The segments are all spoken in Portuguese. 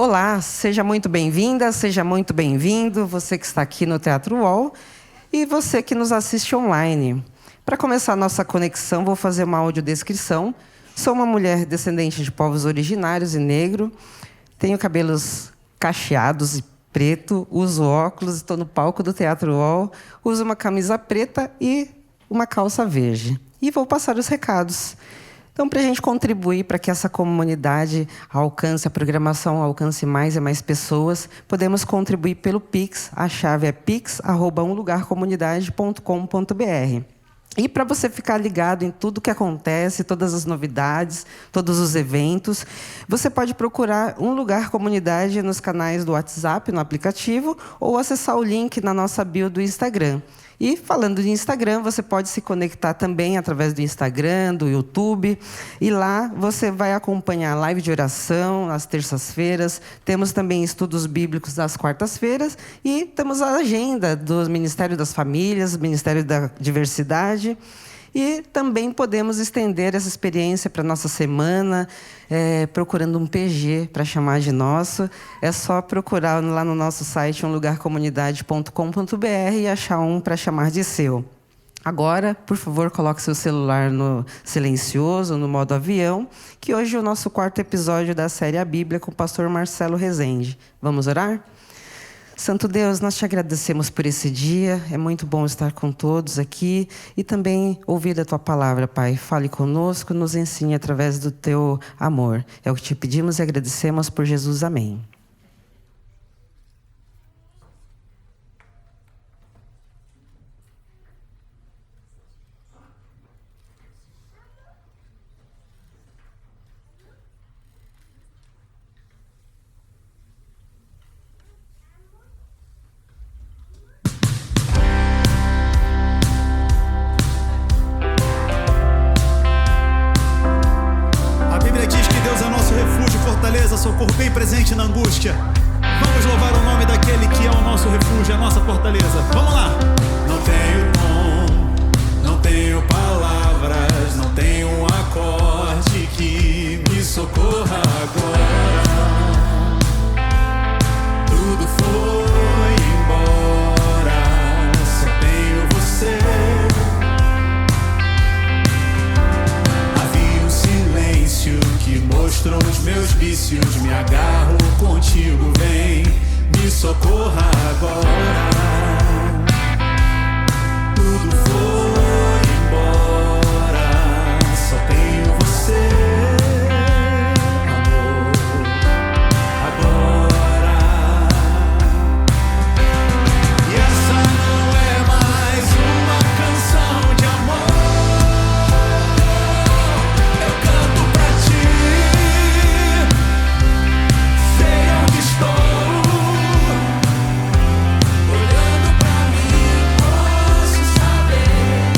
Olá, seja muito bem-vinda, seja muito bem-vindo, você que está aqui no Teatro UOL e você que nos assiste online. Para começar a nossa conexão, vou fazer uma audiodescrição. Sou uma mulher descendente de povos originários e negro, tenho cabelos cacheados e preto, uso óculos, estou no palco do Teatro UOL, uso uma camisa preta e uma calça verde. E vou passar os recados. Então, para a gente contribuir para que essa comunidade alcance, a programação alcance mais e mais pessoas, podemos contribuir pelo Pix. A chave é pix@umlugarcomunidade.com.br. E para você ficar ligado em tudo que acontece, todas as novidades, todos os eventos, você pode procurar Um Lugar Comunidade nos canais do WhatsApp, no aplicativo, ou acessar o link na nossa bio do Instagram. E, falando de Instagram, você pode se conectar também através do Instagram, do YouTube. E lá você vai acompanhar a live de oração às terças-feiras. Temos também estudos bíblicos às quartas-feiras. E temos a agenda do Ministério das Famílias, Ministério da Diversidade. E também podemos estender essa experiência para a nossa semana, procurando um PG para chamar de nosso. É só procurar lá no nosso site umlugarcomunidade.com.br e achar um para chamar de seu. Agora, por favor, coloque seu celular no silencioso, no modo avião, que hoje é o nosso 4º episódio da série A Bíblia com o pastor Marcelo Rezende. Vamos orar? Santo Deus, nós te agradecemos por esse dia. É muito bom estar com todos aqui e também ouvir a tua palavra, Pai. Fale conosco, nos ensine através do teu amor. É o que te pedimos e agradecemos por Jesus. Amém. Socorro bem presente na angústia. Vamos louvar o nome daquele que é o nosso refúgio, a nossa fortaleza. Vamos lá! Não tenho tom, não tenho palavras, não tenho um acorde que me socorra agora. Tudo foi embora, só tenho você. Havia um silêncio que mostrou os meus vícios. Me agarro contigo, vem, me socorra agora. Tudo foi embora, só tenho você, amor, agora. E essa não é mais uma canção de amor. Eu canto pra ti. Sei onde estou. Olhando pra mim, posso saber.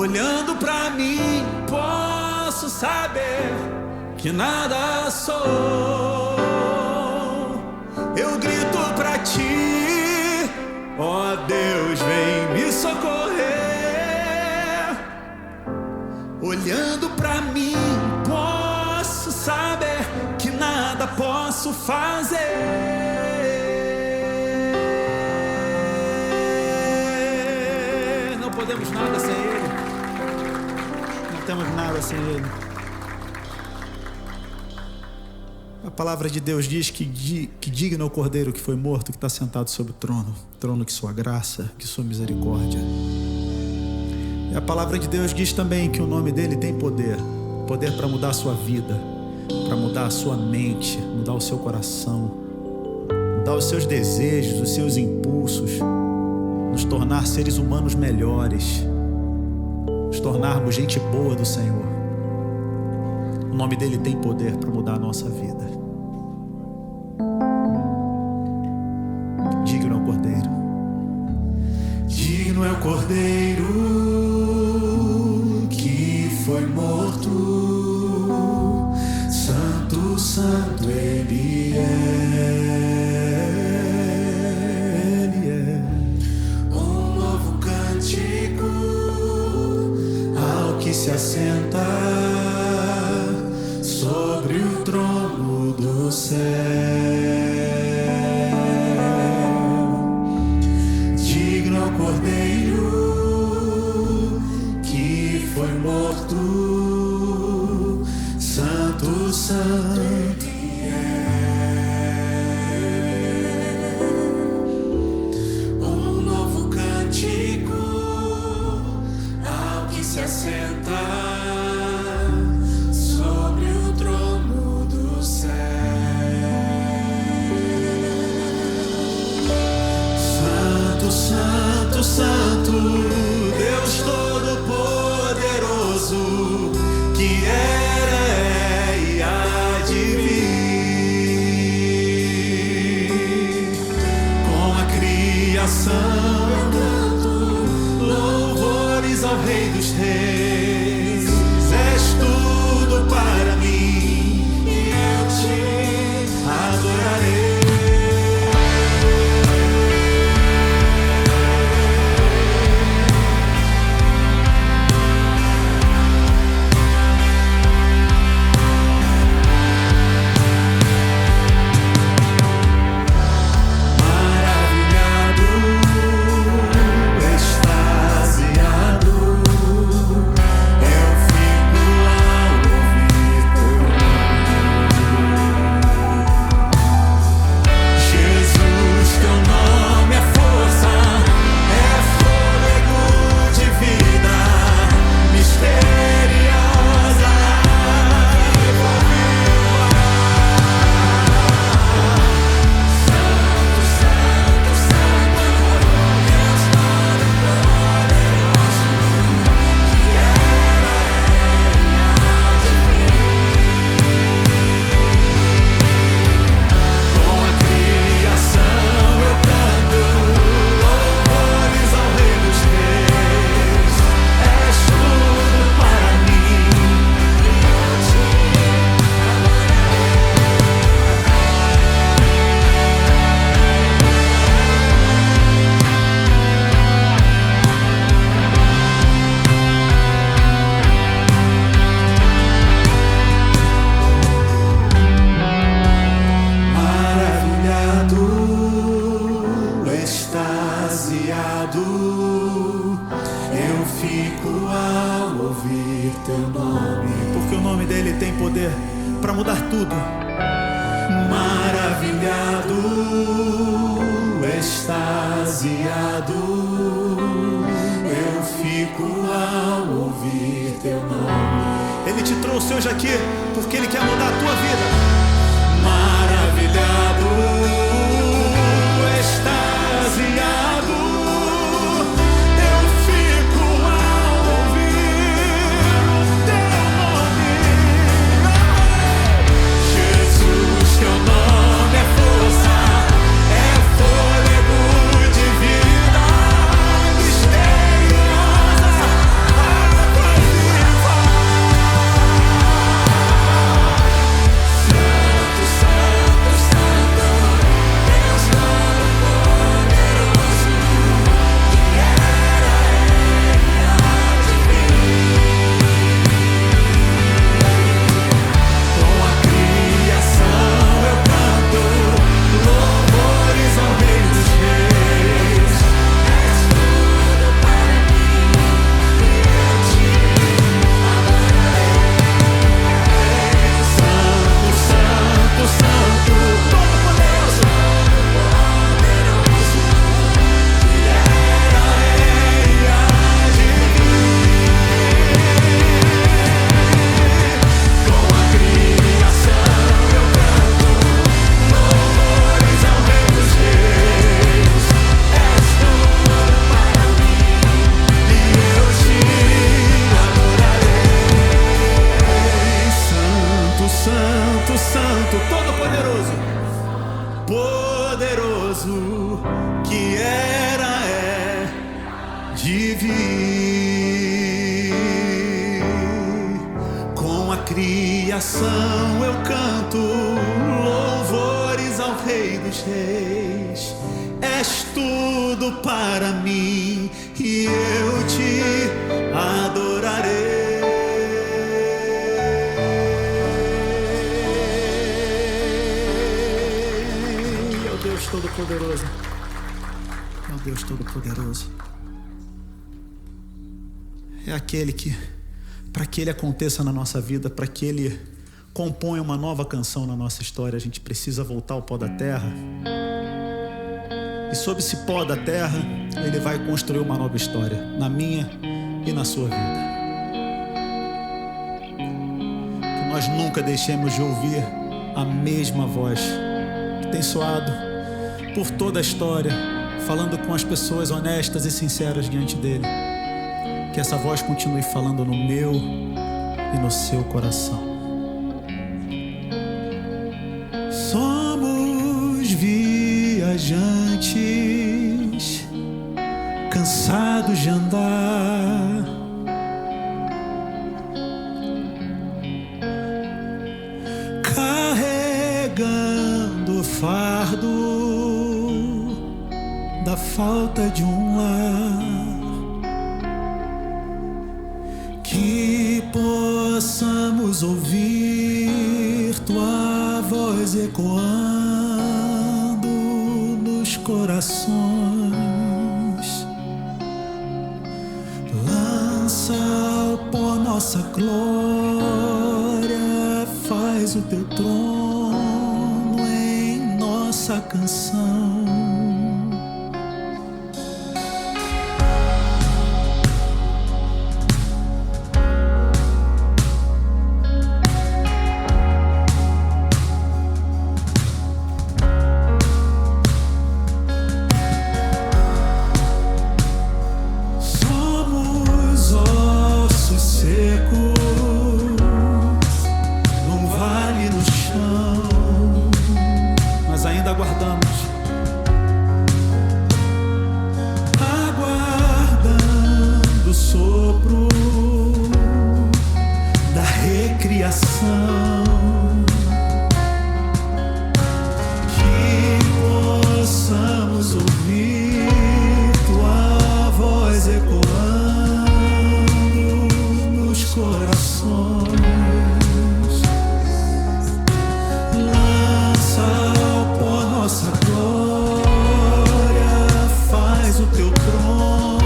Olhando pra mim, posso saber que nada sou. Eu grito pra ti, ó Deus, vem me socorrer. Olhando pra mim, posso saber que nada posso fazer. Não podemos nada sem Ele. Não temos nada sem Ele. A palavra de Deus diz que digno é o Cordeiro que foi morto, que está sentado sobre o trono que sua graça, que sua misericórdia. E a palavra de Deus diz também que o nome dele tem poder para mudar a sua vida, para mudar a sua mente, mudar o seu coração, mudar os seus desejos, os seus impulsos, nos tornar seres humanos melhores, nos tornarmos gente boa do Senhor. O nome dele tem poder para mudar a nossa vida. Digno é o Cordeiro. Digno é o Cordeiro que foi morto. Santo, santo Ele é. Ele é um novo cântico ao que se assenta sobre o trono do céu. Digno é o Cordeiro que foi morto. Santo, santo Ele é. Um novo cântico ao que se assenta sobre o trono do céu. Santo, santo, santo, Deus Todo-Poderoso, que era, é e há de vir. Com a criação eu canto louvores ao Rei dos Reis. És tudo para mim e eu te adorarei. Eu fico ao ouvir teu nome, porque o nome dele tem poder para mudar tudo. Maravilhado, extasiado, eu fico ao ouvir teu nome. Ele te trouxe hoje aqui porque ele quer mudar a tua vida. Maravilhado, extasiado, eu fico ao ouvir teu nome. Jesus, teu nome é força, é fôlego de vida misteriosa. Santo, Todo-Poderoso, poderoso, que era, é, de vir. Com a criação eu canto louvores ao Rei dos Reis. És tudo para mim e eu te adorarei. Meu Deus Todo-Poderoso, meu Deus Todo-Poderoso, é aquele que, para que Ele aconteça na nossa vida, para que Ele componha uma nova canção na nossa história, a gente precisa voltar ao pó da terra. E sob esse pó da terra, Ele vai construir uma nova história, na minha e na sua vida. Que nós nunca deixemos de ouvir a mesma voz que tem soado por toda a história, falando com as pessoas honestas e sinceras diante dEle. Que essa voz continue falando no meu e no seu coração. Somos viajantes, cansados de andar, carregando o fardo da falta de um lar. Que possamos ouvir tua voz ecoando nos corações. Lança ao pó nossa glória, faz o teu trono em nossa canção. Aguardando o sopro da recriação, que possamos ouvir tua voz ecoando nos corações. Lança ao pó nossa glória, faz o teu trono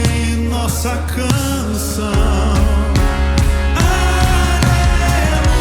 em nossa canção. Aleluia.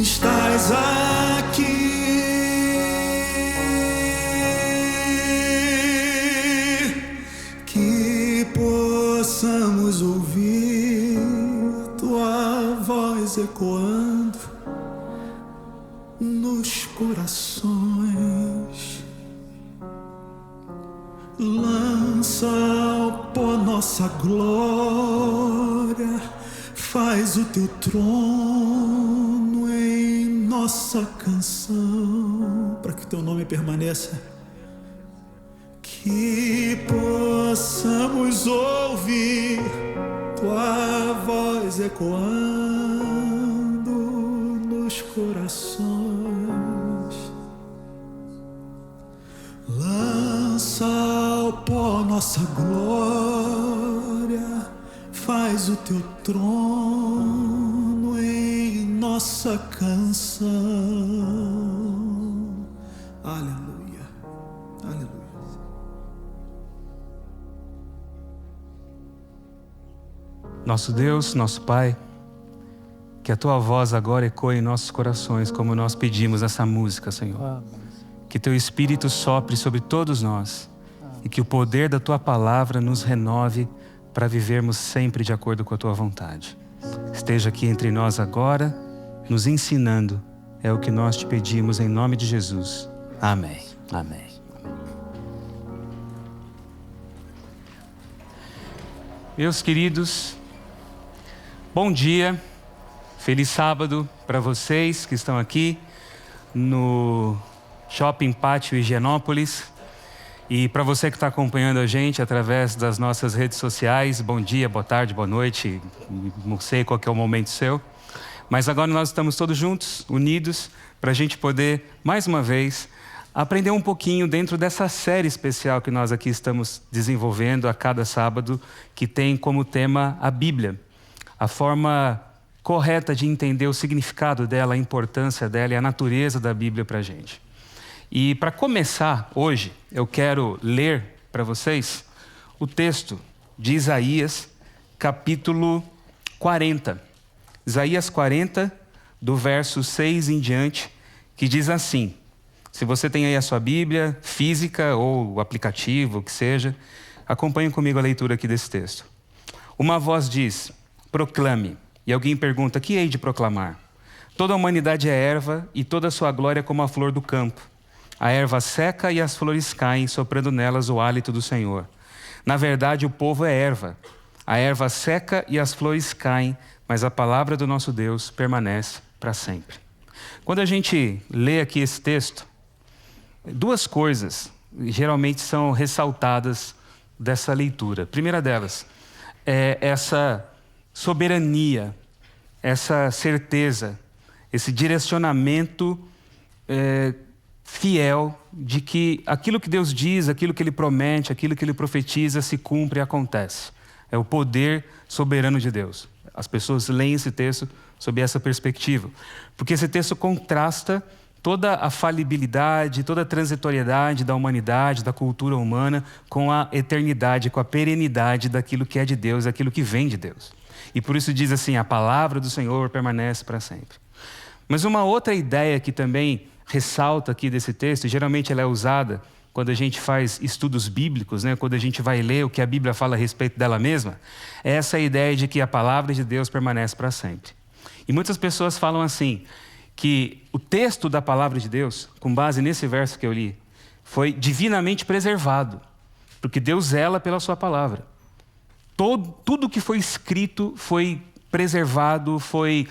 estás aqui. Que possamos ouvir tua voz ecoando nos corações. Lança ao pó nossa glória, faz o teu trono em nossa canção, para que teu nome permaneça. Que possamos ouvir tua voz ecoando nos corações. Lança ao pó nossa glória, faz o teu trono em nossa canção. Aleluia, aleluia. Nosso Deus, nosso Pai, que a tua voz agora ecoe em nossos corações, como nós pedimos nessa música, Senhor. Que teu Espírito sopre sobre todos nós e que o poder da tua palavra nos renove para vivermos sempre de acordo com a tua vontade. Esteja aqui entre nós agora, nos ensinando. É o que nós te pedimos em nome de Jesus. Amém. Amém. Meus queridos, bom dia, feliz sábado para vocês que estão aqui no Shopping Pátio Higienópolis. E para você que está acompanhando a gente através das nossas redes sociais, bom dia, boa tarde, boa noite, não sei qual que é o momento seu. Mas agora nós estamos todos juntos, unidos, para a gente poder, mais uma vez, aprender um pouquinho dentro dessa série especial que nós aqui estamos desenvolvendo a cada sábado, que tem como tema a Bíblia. A forma correta de entender o significado dela, a importância dela e a natureza da Bíblia para a gente. E para começar hoje, eu quero ler para vocês o texto de Isaías, capítulo 40. Isaías 40, do verso 6 em diante, que diz assim. Se você tem aí a sua Bíblia física ou o aplicativo, o que seja, acompanhe comigo a leitura aqui desse texto. Uma voz diz, proclame. E alguém pergunta, que hei de proclamar? Toda a humanidade é erva e toda a sua glória como a flor do campo. A erva seca e as flores caem, soprando nelas o hálito do Senhor. Na verdade, o povo é erva. A erva seca e as flores caem, mas a palavra do nosso Deus permanece para sempre. Quando a gente lê aqui esse texto, duas coisas geralmente são ressaltadas dessa leitura. A primeira delas é essa soberania, essa certeza, esse direcionamento fiel de que aquilo que Deus diz, aquilo que Ele promete, aquilo que Ele profetiza se cumpre e acontece. É o poder soberano de Deus. As pessoas leem esse texto sob essa perspectiva, porque esse texto contrasta toda a falibilidade, toda a transitoriedade da humanidade, da cultura humana, com a eternidade, com a perenidade daquilo que é de Deus, daquilo que vem de Deus. E por isso diz assim, a palavra do Senhor permanece para sempre. Mas uma outra ideia que também ressalta aqui desse texto, e geralmente ela é usada quando a gente faz estudos bíblicos, né? Quando a gente vai ler o que a Bíblia fala a respeito dela mesma, é essa ideia de que a palavra de Deus permanece para sempre. E muitas pessoas falam assim, que o texto da palavra de Deus, com base nesse verso que eu li, foi divinamente preservado, porque Deus zela pela sua palavra. Tudo que foi escrito foi preservado, foi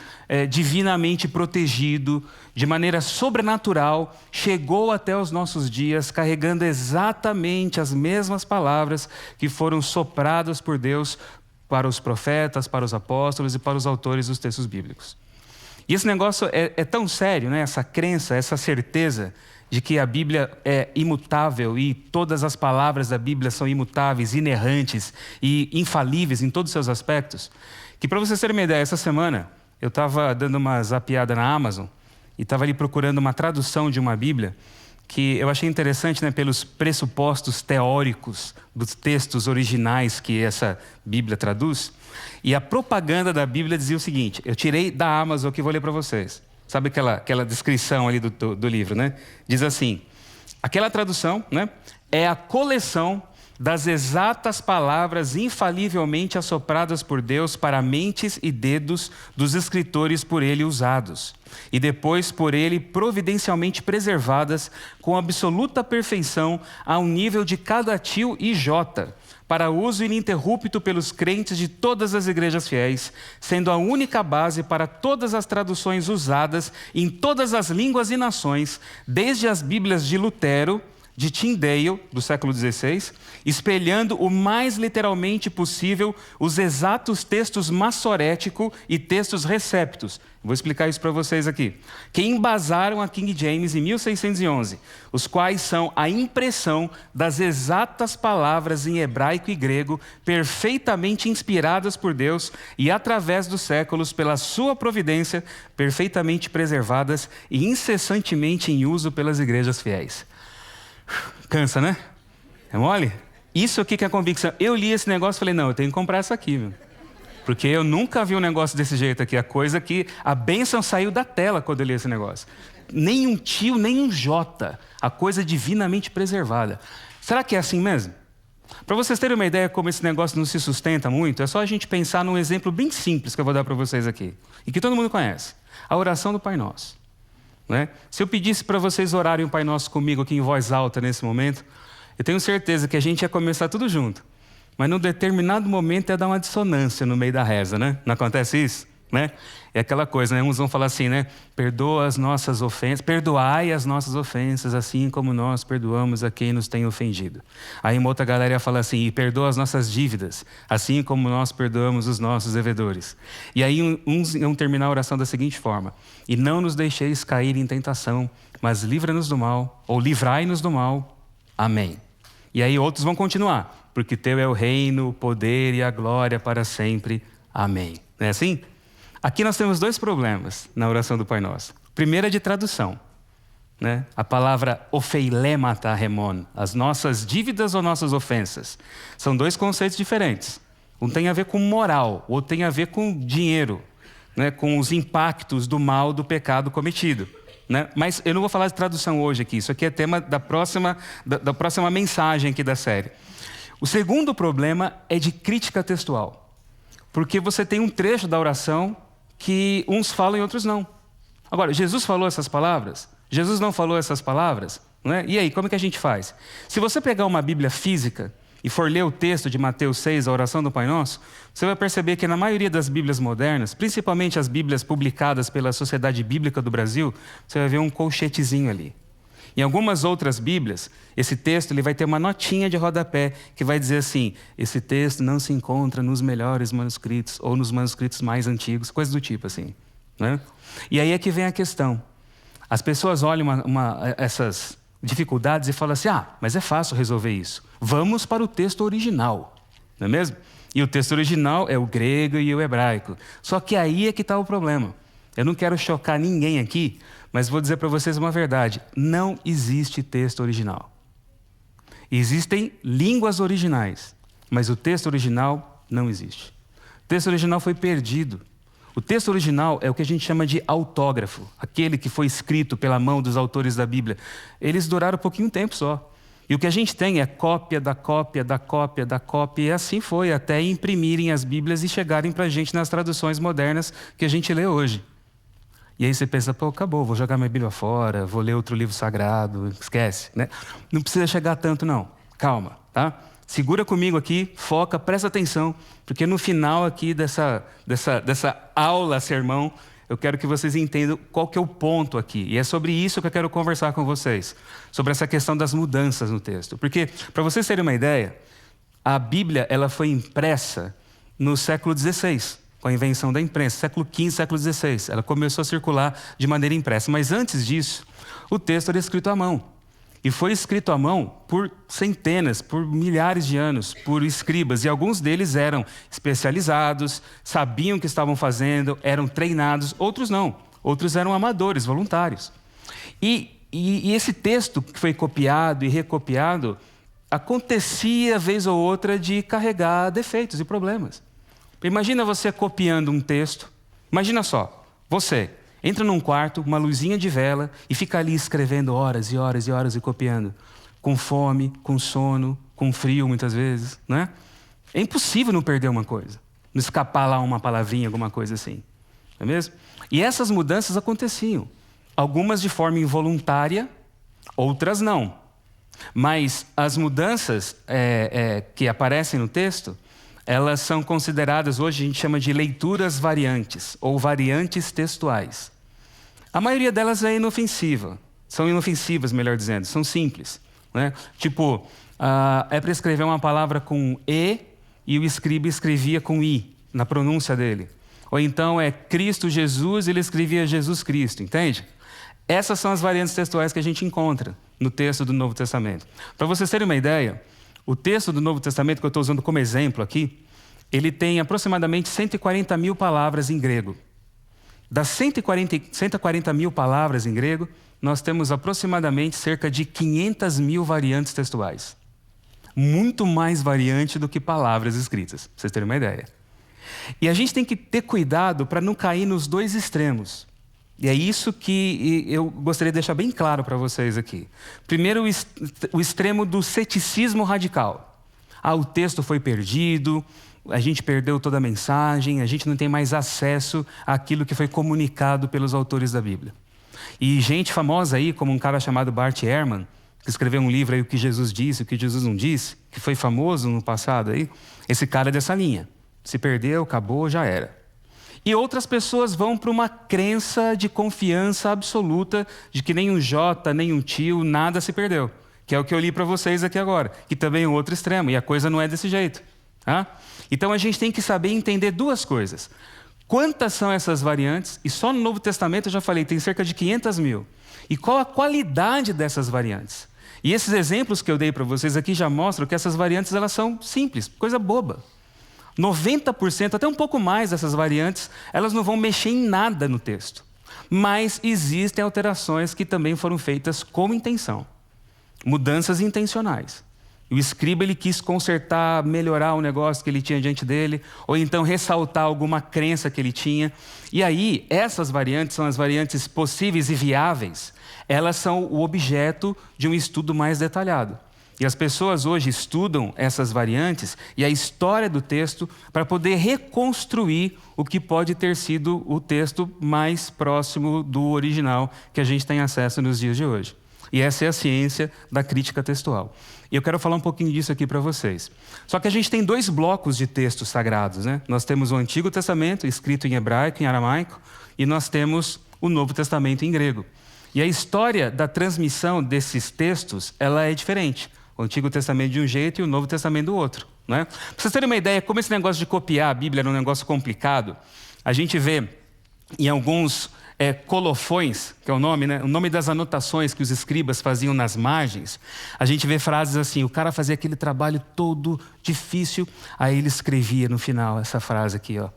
divinamente protegido, de maneira sobrenatural, chegou até os nossos dias, carregando exatamente as mesmas palavras que foram sopradas por Deus para os profetas, para os apóstolos e para os autores dos textos bíblicos. E esse negócio é tão sério, né? Essa crença, essa certeza de que a Bíblia é imutável e todas as palavras da Bíblia são imutáveis, inerrantes e infalíveis em todos os seus aspectos, que para vocês terem uma ideia, essa semana eu estava dando uma zapeada na Amazon e estava ali procurando uma tradução de uma Bíblia que eu achei interessante, né, pelos pressupostos teóricos dos textos originais que essa Bíblia traduz. E a propaganda da Bíblia dizia o seguinte, eu tirei da Amazon que vou ler para vocês. Sabe aquela descrição ali do livro, né? Diz assim, aquela tradução, né, é a coleção das exatas palavras infalivelmente assopradas por Deus para mentes e dedos dos escritores por ele usados, e depois por ele providencialmente preservadas com absoluta perfeição ao nível de cada tio e jota, para uso ininterrupto pelos crentes de todas as igrejas fiéis, sendo a única base para todas as traduções usadas em todas as línguas e nações, desde as Bíblias de Lutero, de Tyndale, do século XVI, espelhando o mais literalmente possível os exatos textos massorético e textos receptos. Vou explicar isso para vocês aqui. Que embasaram a King James em 1611, os quais são a impressão das exatas palavras em hebraico e grego, perfeitamente inspiradas por Deus e através dos séculos, pela sua providência, perfeitamente preservadas e incessantemente em uso pelas igrejas fiéis. Cansa, né? É mole? Isso aqui que é a convicção. Eu li esse negócio e falei, não, eu tenho que comprar isso aqui, viu? Porque eu nunca vi um negócio desse jeito aqui. A coisa que a bênção saiu da tela quando eu li esse negócio. Nem um tio, nem um jota. A coisa divinamente preservada. Será que é assim mesmo? Para vocês terem uma ideia como esse negócio não se sustenta muito, é só a gente pensar num exemplo bem simples que eu vou dar para vocês aqui. E que todo mundo conhece. A oração do Pai Nosso. Né? Se eu pedisse para vocês orarem o Pai Nosso comigo aqui em voz alta nesse momento, eu tenho certeza que a gente ia começar tudo junto. Mas num determinado momento ia dar uma dissonância no meio da reza, né? Não acontece isso? Né? É aquela coisa, né? Uns vão falar assim, né? Perdoa as nossas ofensas, perdoai as nossas ofensas, assim como nós perdoamos a quem nos tem ofendido. Aí uma outra galera ia falar assim, e perdoa as nossas dívidas, assim como nós perdoamos os nossos devedores. E aí uns iam terminar a oração da seguinte forma, e não nos deixeis cair em tentação, mas livra-nos do mal, ou livrai-nos do mal. Amém. E aí outros vão continuar, porque teu é o reino, o poder e a glória para sempre. Amém. Não é assim? Aqui nós temos dois problemas na oração do Pai Nosso. O primeiro é de tradução. Né? A palavra ofeilemata remon, as nossas dívidas ou nossas ofensas. São dois conceitos diferentes. Um tem a ver com moral, o outro tem a ver com dinheiro, né? Com os impactos do mal, do pecado cometido. Né? Mas eu não vou falar de tradução hoje aqui, isso aqui é tema da próxima mensagem aqui da série. O segundo problema é de crítica textual. Porque você tem um trecho da oração que uns falam e outros não. Agora, Jesus falou essas palavras? Jesus não falou essas palavras? Não é? E aí, como é que a gente faz? Se você pegar uma Bíblia física e for ler o texto de Mateus 6, a oração do Pai Nosso, você vai perceber que na maioria das Bíblias modernas, principalmente as Bíblias publicadas pela Sociedade Bíblica do Brasil, você vai ver um colchetezinho ali. Em algumas outras Bíblias, esse texto ele vai ter uma notinha de rodapé que vai dizer assim, esse texto não se encontra nos melhores manuscritos ou nos manuscritos mais antigos, coisas do tipo assim. Né? E aí é que vem a questão. As pessoas olham essas dificuldades e falam assim, mas é fácil resolver isso. Vamos para o texto original, não é mesmo? E o texto original é o grego e o hebraico. Só que aí é que está o problema. Eu não quero chocar ninguém aqui, mas vou dizer para vocês uma verdade. Não existe texto original. Existem línguas originais, mas o texto original não existe. O texto original foi perdido. O texto original é o que a gente chama de autógrafo, aquele que foi escrito pela mão dos autores da Bíblia. Eles duraram um pouquinho tempo só. E o que a gente tem é cópia da cópia da cópia da cópia, e assim foi, até imprimirem as Bíblias e chegarem para a gente nas traduções modernas que a gente lê hoje. E aí você pensa, acabou, vou jogar minha Bíblia fora, vou ler outro livro sagrado, esquece, né? Não precisa chegar tanto não, calma, tá? Segura comigo aqui, foca, presta atenção, porque no final aqui dessa aula, sermão, eu quero que vocês entendam qual que é o ponto aqui. E é sobre isso que eu quero conversar com vocês, sobre essa questão das mudanças no texto. Porque, para vocês terem uma ideia, a Bíblia ela foi impressa no século XVI, com a invenção da imprensa, século XV, século XVI. Ela começou a circular de maneira impressa. Mas antes disso, o texto era escrito à mão. E foi escrito à mão por centenas, por milhares de anos, por escribas. E alguns deles eram especializados, sabiam o que estavam fazendo, eram treinados. Outros não. Outros eram amadores, voluntários. E esse texto que foi copiado e recopiado, acontecia, vez ou outra, de carregar defeitos e problemas. Imagina você copiando um texto. Imagina só, você Entra num quarto, uma luzinha de vela e fica ali escrevendo horas e horas e horas e copiando. Com fome, com sono, com frio muitas vezes, né? É impossível não perder uma coisa. Não escapar lá uma palavrinha, alguma coisa assim. Não é mesmo? E essas mudanças aconteciam. Algumas de forma involuntária, outras não. Mas as mudanças que aparecem no texto, elas são consideradas, hoje a gente chama de leituras variantes, ou variantes textuais. A maioria delas é inofensiva. São inofensivas, melhor dizendo, são simples. Né? Tipo, é para escrever uma palavra com E e o escriba escrevia com I, na pronúncia dele. Ou então é Cristo Jesus, ele escrevia Jesus Cristo, entende? Essas são as variantes textuais que a gente encontra no texto do Novo Testamento. Para vocês terem uma ideia, o texto do Novo Testamento, que eu estou usando como exemplo aqui, ele tem aproximadamente 140 mil palavras em grego. Das 140 mil palavras em grego, nós temos aproximadamente cerca de 500 mil variantes textuais. Muito mais variante do que palavras escritas, para vocês terem uma ideia. E a gente tem que ter cuidado para não cair nos dois extremos. E é isso que eu gostaria de deixar bem claro para vocês aqui. Primeiro, o extremo do ceticismo radical. O texto foi perdido, a gente perdeu toda a mensagem, a gente não tem mais acesso àquilo que foi comunicado pelos autores da Bíblia. E gente famosa aí, como um cara chamado Bart Ehrman, que escreveu um livro aí, O que Jesus disse, o que Jesus não disse, que foi famoso no passado aí, esse cara é dessa linha. Se perdeu, acabou, já era. E outras pessoas vão para uma crença de confiança absoluta de que nem um Jota, nem um tio, nada se perdeu. Que é o que eu li para vocês aqui agora, que também é um outro extremo, e a coisa não é desse jeito. Tá? Então a gente tem que saber entender duas coisas. Quantas são essas variantes? E só no Novo Testamento, eu já falei, tem cerca de 500 mil. E qual a qualidade dessas variantes? E esses exemplos que eu dei para vocês aqui já mostram que essas variantes elas são simples, coisa boba. 90%, até um pouco mais dessas variantes, elas não vão mexer em nada no texto. Mas existem alterações que também foram feitas com intenção. Mudanças intencionais. O escriba ele quis consertar, melhorar o negócio que ele tinha diante dele, ou então ressaltar alguma crença que ele tinha. E aí, essas variantes são as variantes possíveis e viáveis. Elas são o objeto de um estudo mais detalhado. E as pessoas hoje estudam essas variantes e a história do texto para poder reconstruir o que pode ter sido o texto mais próximo do original que a gente tem acesso nos dias de hoje. E essa é a ciência da crítica textual. E eu quero falar um pouquinho disso aqui para vocês. Só que a gente tem dois blocos de textos sagrados, né? Nós temos o Antigo Testamento, escrito em hebraico, em aramaico, e nós temos o Novo Testamento em grego. E a história da transmissão desses textos, ela é diferente. O Antigo Testamento de um jeito e o Novo Testamento do outro. Né? Para vocês terem uma ideia, como esse negócio de copiar a Bíblia era um negócio complicado, a gente vê em alguns colofões, que é o nome, né? O nome das anotações que os escribas faziam nas margens, a gente vê frases assim, o cara fazia aquele trabalho todo difícil, aí ele escrevia no final essa frase aqui, ó.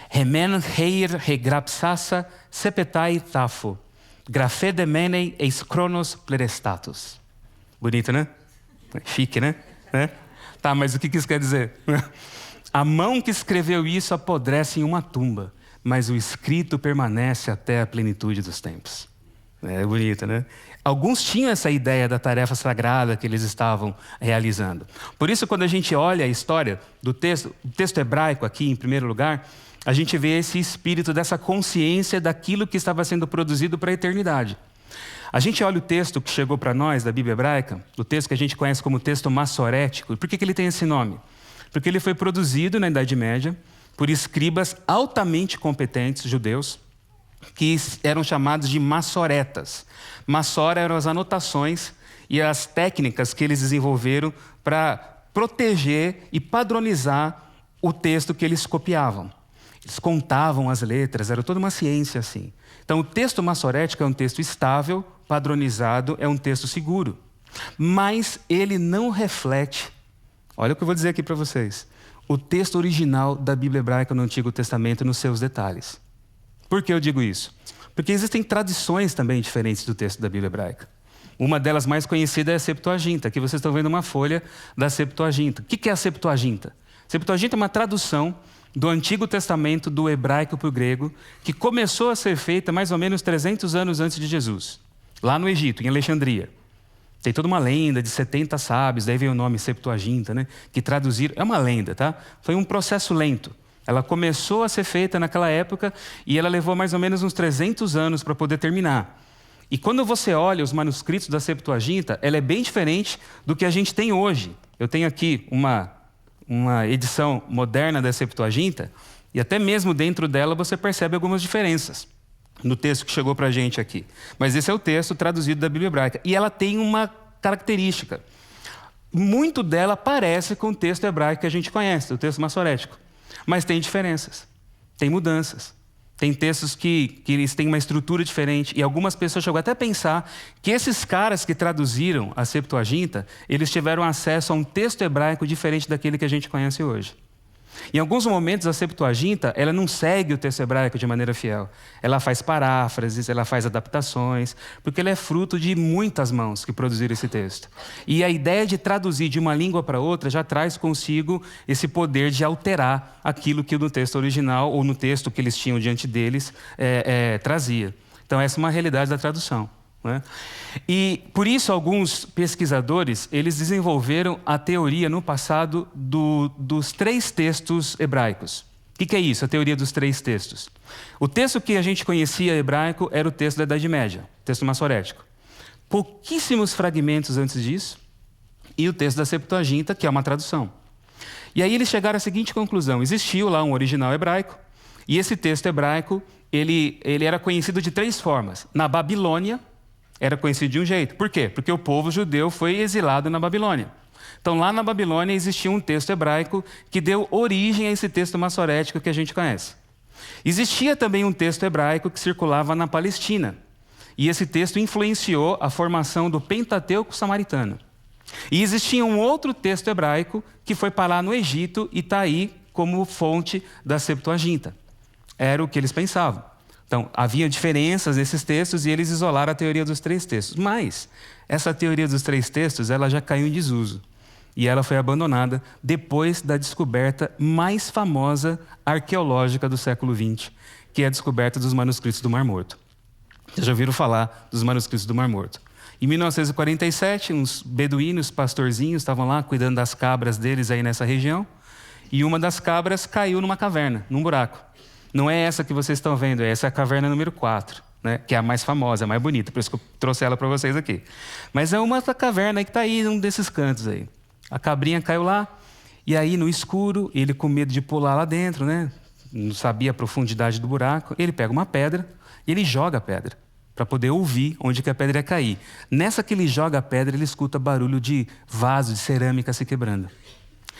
Remen heir regrapsassa sepetai tafo, grafé demenei eis cronos plerestatus. Bonito, né? Chique, né? Tá, mas o que isso quer dizer? A mão que escreveu isso apodrece em uma tumba, mas o escrito permanece até a plenitude dos tempos. É bonito, né? Alguns tinham essa ideia da tarefa sagrada que eles estavam realizando. Por isso, quando a gente olha a história do texto, o texto hebraico aqui, em primeiro lugar, a gente vê esse espírito dessa consciência daquilo que estava sendo produzido para a eternidade. A gente olha o texto que chegou para nós, da Bíblia hebraica, o texto que a gente conhece como texto massorético. Por que ele tem esse nome? Porque ele foi produzido na Idade Média por escribas altamente competentes judeus, que eram chamados de massoretas. Massora eram as anotações e as técnicas que eles desenvolveram para proteger e padronizar o texto que eles copiavam. Eles contavam as letras, era toda uma ciência assim. Então, o texto massorético é um texto estável, padronizado, é um texto seguro. Mas ele não reflete, olha o que eu vou dizer aqui para vocês, o texto original da Bíblia hebraica no Antigo Testamento nos seus detalhes. Por que eu digo isso? Porque existem tradições também diferentes do texto da Bíblia hebraica. Uma delas mais conhecida é a Septuaginta. Aqui vocês estão vendo uma folha da Septuaginta. O que é a Septuaginta? Septuaginta é uma tradução do Antigo Testamento do hebraico para o grego, que começou a ser feita mais ou menos 300 anos antes de Jesus, lá no Egito, em Alexandria. Tem toda uma lenda de 70 sábios, daí veio o nome Septuaginta, né? Que traduziram, é uma lenda, tá? Foi um processo lento. Ela começou a ser feita naquela época e ela levou mais ou menos uns 300 anos para poder terminar. E quando você olha os manuscritos da Septuaginta, ela é bem diferente do que a gente tem hoje. Eu tenho aqui uma edição moderna da Septuaginta, e até mesmo dentro dela você percebe algumas diferenças no texto que chegou para a gente aqui. Mas esse é o texto traduzido da Bíblia hebraica. E ela tem uma característica. Muito dela parece com o texto hebraico que a gente conhece, o texto massorético. Mas tem diferenças, tem mudanças. Tem textos que eles têm uma estrutura diferente. E algumas pessoas chegam até a pensar que esses caras que traduziram a Septuaginta, eles tiveram acesso a um texto hebraico diferente daquele que a gente conhece hoje. Em alguns momentos, a Septuaginta, ela não segue o texto hebraico de maneira fiel. Ela faz paráfrases, ela faz adaptações, porque ela é fruto de muitas mãos que produziram esse texto. E a ideia de traduzir de uma língua para outra já traz consigo esse poder de alterar aquilo que no texto original, ou no texto que eles tinham diante deles, trazia. Então, essa é uma realidade da tradução. Né? E por isso alguns pesquisadores eles desenvolveram a teoria no passado dos 3 textos hebraicos. O que é isso, a teoria dos 3 textos? O texto que a gente conhecia hebraico era o texto da Idade Média, o texto massorético. Pouquíssimos fragmentos antes disso, e o texto da Septuaginta, que é uma tradução. E aí eles chegaram à seguinte conclusão: existiu lá um original hebraico, e esse texto hebraico ele era conhecido de 3 formas. Na Babilônia, era conhecido de um jeito. Por quê? Porque o povo judeu foi exilado na Babilônia. Então, lá na Babilônia existia um texto hebraico que deu origem a esse texto massorético que a gente conhece. Existia também um texto hebraico que circulava na Palestina. E esse texto influenciou a formação do Pentateuco samaritano. E existia um outro texto hebraico que foi parar no Egito e está aí como fonte da Septuaginta. Era o que eles pensavam. Então, havia diferenças nesses textos e eles isolaram a teoria dos 3 textos. Mas essa teoria dos 3 textos ela já caiu em desuso. E ela foi abandonada depois da descoberta mais famosa arqueológica do século XX, que é a descoberta dos manuscritos do Mar Morto. Vocês já ouviram falar dos manuscritos do Mar Morto? Em 1947, uns beduínos, pastorzinhos, estavam lá cuidando das cabras deles aí nessa região. E uma das cabras caiu numa caverna, num buraco. Não é essa que vocês estão vendo, essa é a caverna número 4, né? Que é a mais famosa, a mais bonita, por isso que eu trouxe ela para vocês aqui. Mas é uma caverna que está aí, num desses cantos aí. A cabrinha caiu lá, e aí no escuro, ele com medo de pular lá dentro, né? Não sabia a profundidade do buraco, ele pega uma pedra e ele joga a pedra, para poder ouvir onde que a pedra ia cair. Nessa que ele joga a pedra, ele escuta barulho de vaso de cerâmica se quebrando.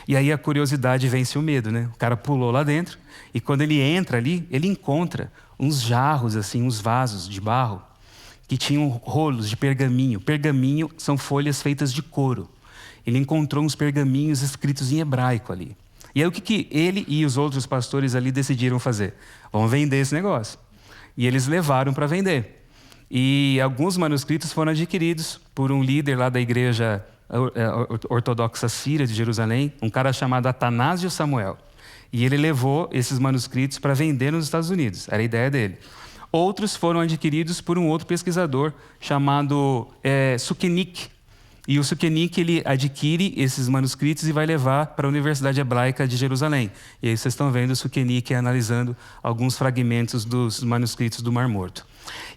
E aí a curiosidade vence o medo, né? O cara pulou lá dentro e quando ele entra ali, ele encontra uns jarros, assim, uns vasos de barro que tinham rolos de pergaminho. Pergaminho são folhas feitas de couro. Ele encontrou uns pergaminhos escritos em hebraico ali. E aí o que ele e os outros pastores ali decidiram fazer? Vamos vender esse negócio. E eles levaram para vender. E alguns manuscritos foram adquiridos por um líder lá da igreja ortodoxa síria de Jerusalém, um cara chamado Atanásio Samuel. E ele levou esses manuscritos para vender nos Estados Unidos, era a ideia dele. Outros foram adquiridos por um outro pesquisador chamado Sukenik. E o Sukenik ele adquire esses manuscritos e vai levar para a Universidade Hebraica de Jerusalém. E aí vocês estão vendo o Sukenik analisando alguns fragmentos dos manuscritos do Mar Morto.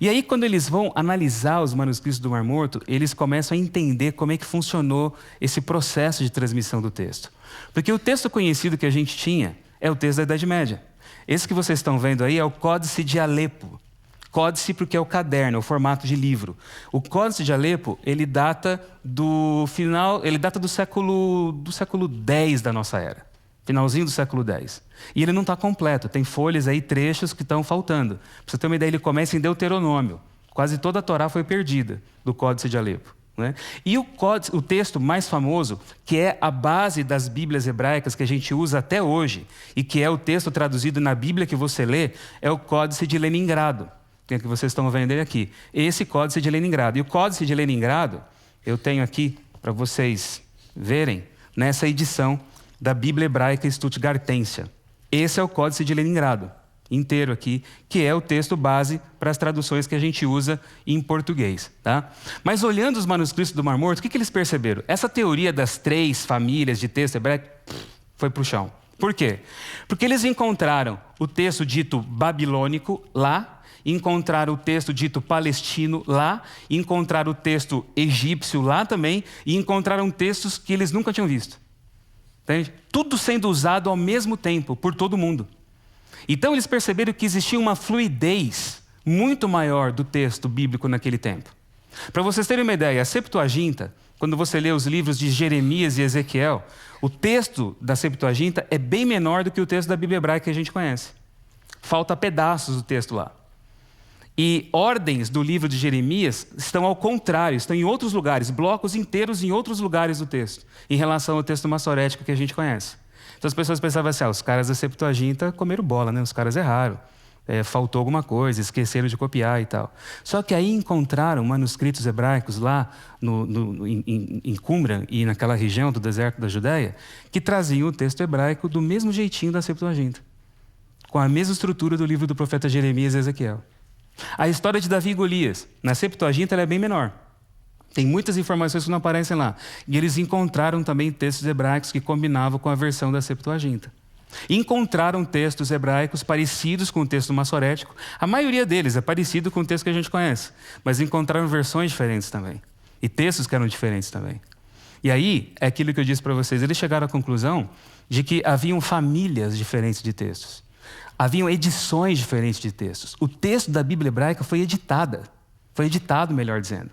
E aí, quando eles vão analisar os manuscritos do Mar Morto, eles começam a entender como é que funcionou esse processo de transmissão do texto. Porque o texto conhecido que a gente tinha é o texto da Idade Média. Esse que vocês estão vendo aí é o Códice de Alepo. Códice porque é o caderno, é o formato de livro. O Códice de Alepo, ele data do século X da nossa era. Finalzinho do século X. E ele não está completo, tem folhas aí, trechos que estão faltando. Para você ter uma ideia, ele começa em Deuteronômio. Quase toda a Torá foi perdida do Códice de Alepo. Né? E o texto mais famoso, que é a base das Bíblias hebraicas que a gente usa até hoje, e que é o texto traduzido na Bíblia que você lê, é o Códice de Leningrado, que vocês estão vendo ele aqui. Esse Códice de Leningrado. E o Códice de Leningrado, eu tenho aqui para vocês verem, nessa edição da Bíblia Hebraica Stuttgartensia. Esse é o Códice de Leningrado, inteiro aqui, que é o texto base para as traduções que a gente usa em português. Tá? Mas olhando os manuscritos do Mar Morto, o que eles perceberam? Essa teoria das 3 famílias de texto hebraico foi para o chão. Por quê? Porque eles encontraram o texto dito babilônico lá, encontraram o texto dito palestino lá, encontraram o texto egípcio lá também, e encontraram textos que eles nunca tinham visto. Entende? Tudo sendo usado ao mesmo tempo, por todo mundo. Então eles perceberam que existia uma fluidez muito maior do texto bíblico naquele tempo. Para vocês terem uma ideia, a Septuaginta, quando você lê os livros de Jeremias e Ezequiel, o texto da Septuaginta é bem menor do que o texto da Bíblia hebraica que a gente conhece. Falta pedaços do texto lá. E ordens do livro de Jeremias estão ao contrário, estão em outros lugares, blocos inteiros em outros lugares do texto, em relação ao texto massorético que a gente conhece. Então as pessoas pensavam assim, os caras da Septuaginta comeram bola, né? Os caras erraram, faltou alguma coisa, esqueceram de copiar e tal. Só que aí encontraram manuscritos hebraicos lá em Qumran e naquela região do deserto da Judéia, que traziam o texto hebraico do mesmo jeitinho da Septuaginta, com a mesma estrutura do livro do profeta Jeremias e Ezequiel. A história de Davi e Golias, na Septuaginta, ela é bem menor. Tem muitas informações que não aparecem lá. E eles encontraram também textos hebraicos que combinavam com a versão da Septuaginta. Encontraram textos hebraicos parecidos com o texto massorético. A maioria deles é parecido com o texto que a gente conhece. Mas encontraram versões diferentes também. E textos que eram diferentes também. E aí, é aquilo que eu disse para vocês. Eles chegaram à conclusão de que haviam famílias diferentes de textos. Haviam edições diferentes de textos. O texto da Bíblia hebraica foi editado, melhor dizendo.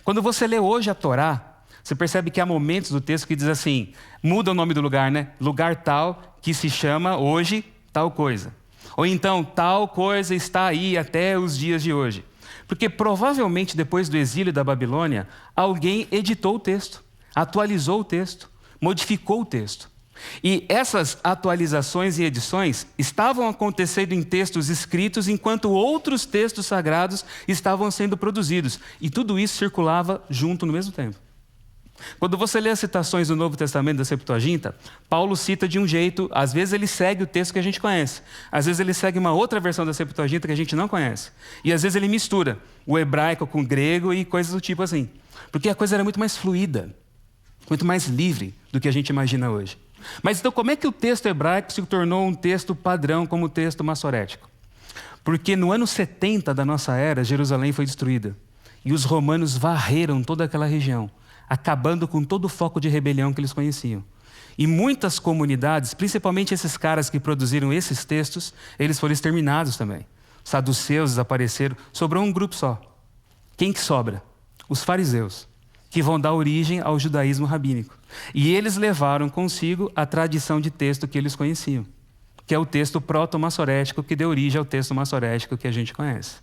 Quando você lê hoje a Torá, você percebe que há momentos do texto que diz assim, muda o nome do lugar, né? Lugar tal que se chama hoje tal coisa. Ou então, tal coisa está aí até os dias de hoje. Porque provavelmente depois do exílio da Babilônia, alguém editou o texto, atualizou o texto, modificou o texto. E essas atualizações e edições estavam acontecendo em textos escritos enquanto outros textos sagrados estavam sendo produzidos. E tudo isso circulava junto no mesmo tempo. Quando você lê as citações do Novo Testamento da Septuaginta, Paulo cita de um jeito, às vezes ele segue o texto que a gente conhece, às vezes ele segue uma outra versão da Septuaginta que a gente não conhece, e às vezes ele mistura o hebraico com o grego e coisas do tipo assim, porque a coisa era muito mais fluida, muito mais livre do que a gente imagina hoje. Mas então como é que o texto hebraico se tornou um texto padrão como o texto massorético? Porque no ano 70 da nossa era, Jerusalém foi destruída, e os romanos varreram toda aquela região, acabando com todo o foco de rebelião que eles conheciam. E muitas comunidades, principalmente esses caras que produziram esses textos, eles foram exterminados também. Os saduceus desapareceram, sobrou um grupo só. Quem que sobra? Os fariseus, que vão dar origem ao judaísmo rabínico. E eles levaram consigo a tradição de texto que eles conheciam, que é o texto proto-massorético que deu origem ao texto massorético que a gente conhece.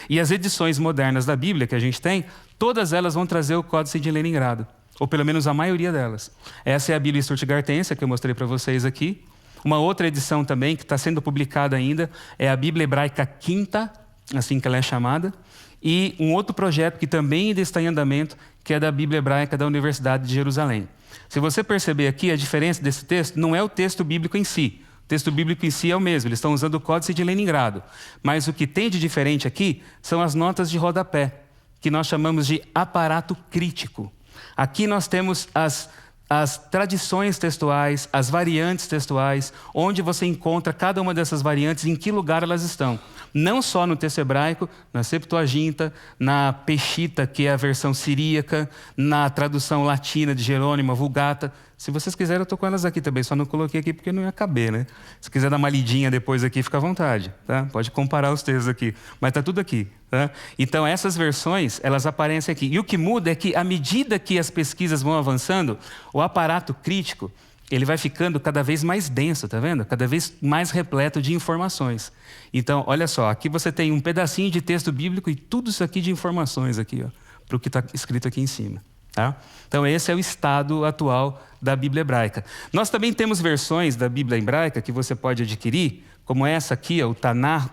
E as edições modernas da Bíblia que a gente tem, todas elas vão trazer o Códice de Leningrado, ou pelo menos a maioria delas. Essa é a Bíblia Stuttgartense, que eu mostrei para vocês aqui. Uma outra edição também, que está sendo publicada ainda, é a Bíblia Hebraica Quinta, assim que ela é chamada, e um outro projeto que também ainda está em andamento, que é da Bíblia Hebraica da Universidade de Jerusalém. Se você perceber aqui, a diferença desse texto não é o texto bíblico em si. O texto bíblico em si é o mesmo, eles estão usando o Códice de Leningrado. Mas o que tem de diferente aqui são as notas de rodapé, que nós chamamos de aparato crítico. Aqui nós temos as tradições textuais, as variantes textuais, onde você encontra cada uma dessas variantes, em que lugar elas estão. Não só no texto hebraico, na Septuaginta, na Peshita, que é a versão siríaca, na tradução latina de Jerônimo, a Vulgata. Se vocês quiserem, eu estou com elas aqui também, só não coloquei aqui porque não ia caber, né? Se quiser dar uma lidinha depois aqui, fica à vontade, tá? Pode comparar os textos aqui, mas está tudo aqui, tá? Então, essas versões, elas aparecem aqui. E o que muda é que, à medida que as pesquisas vão avançando, o aparato crítico, ele vai ficando cada vez mais denso, tá vendo? Cada vez mais repleto de informações. Então, olha só, aqui você tem um pedacinho de texto bíblico e tudo isso aqui de informações aqui, ó, para o que está escrito aqui em cima. Tá? Então, esse é o estado atual da Bíblia hebraica. Nós também temos versões da Bíblia hebraica que você pode adquirir, como essa aqui, ó, o Tanar,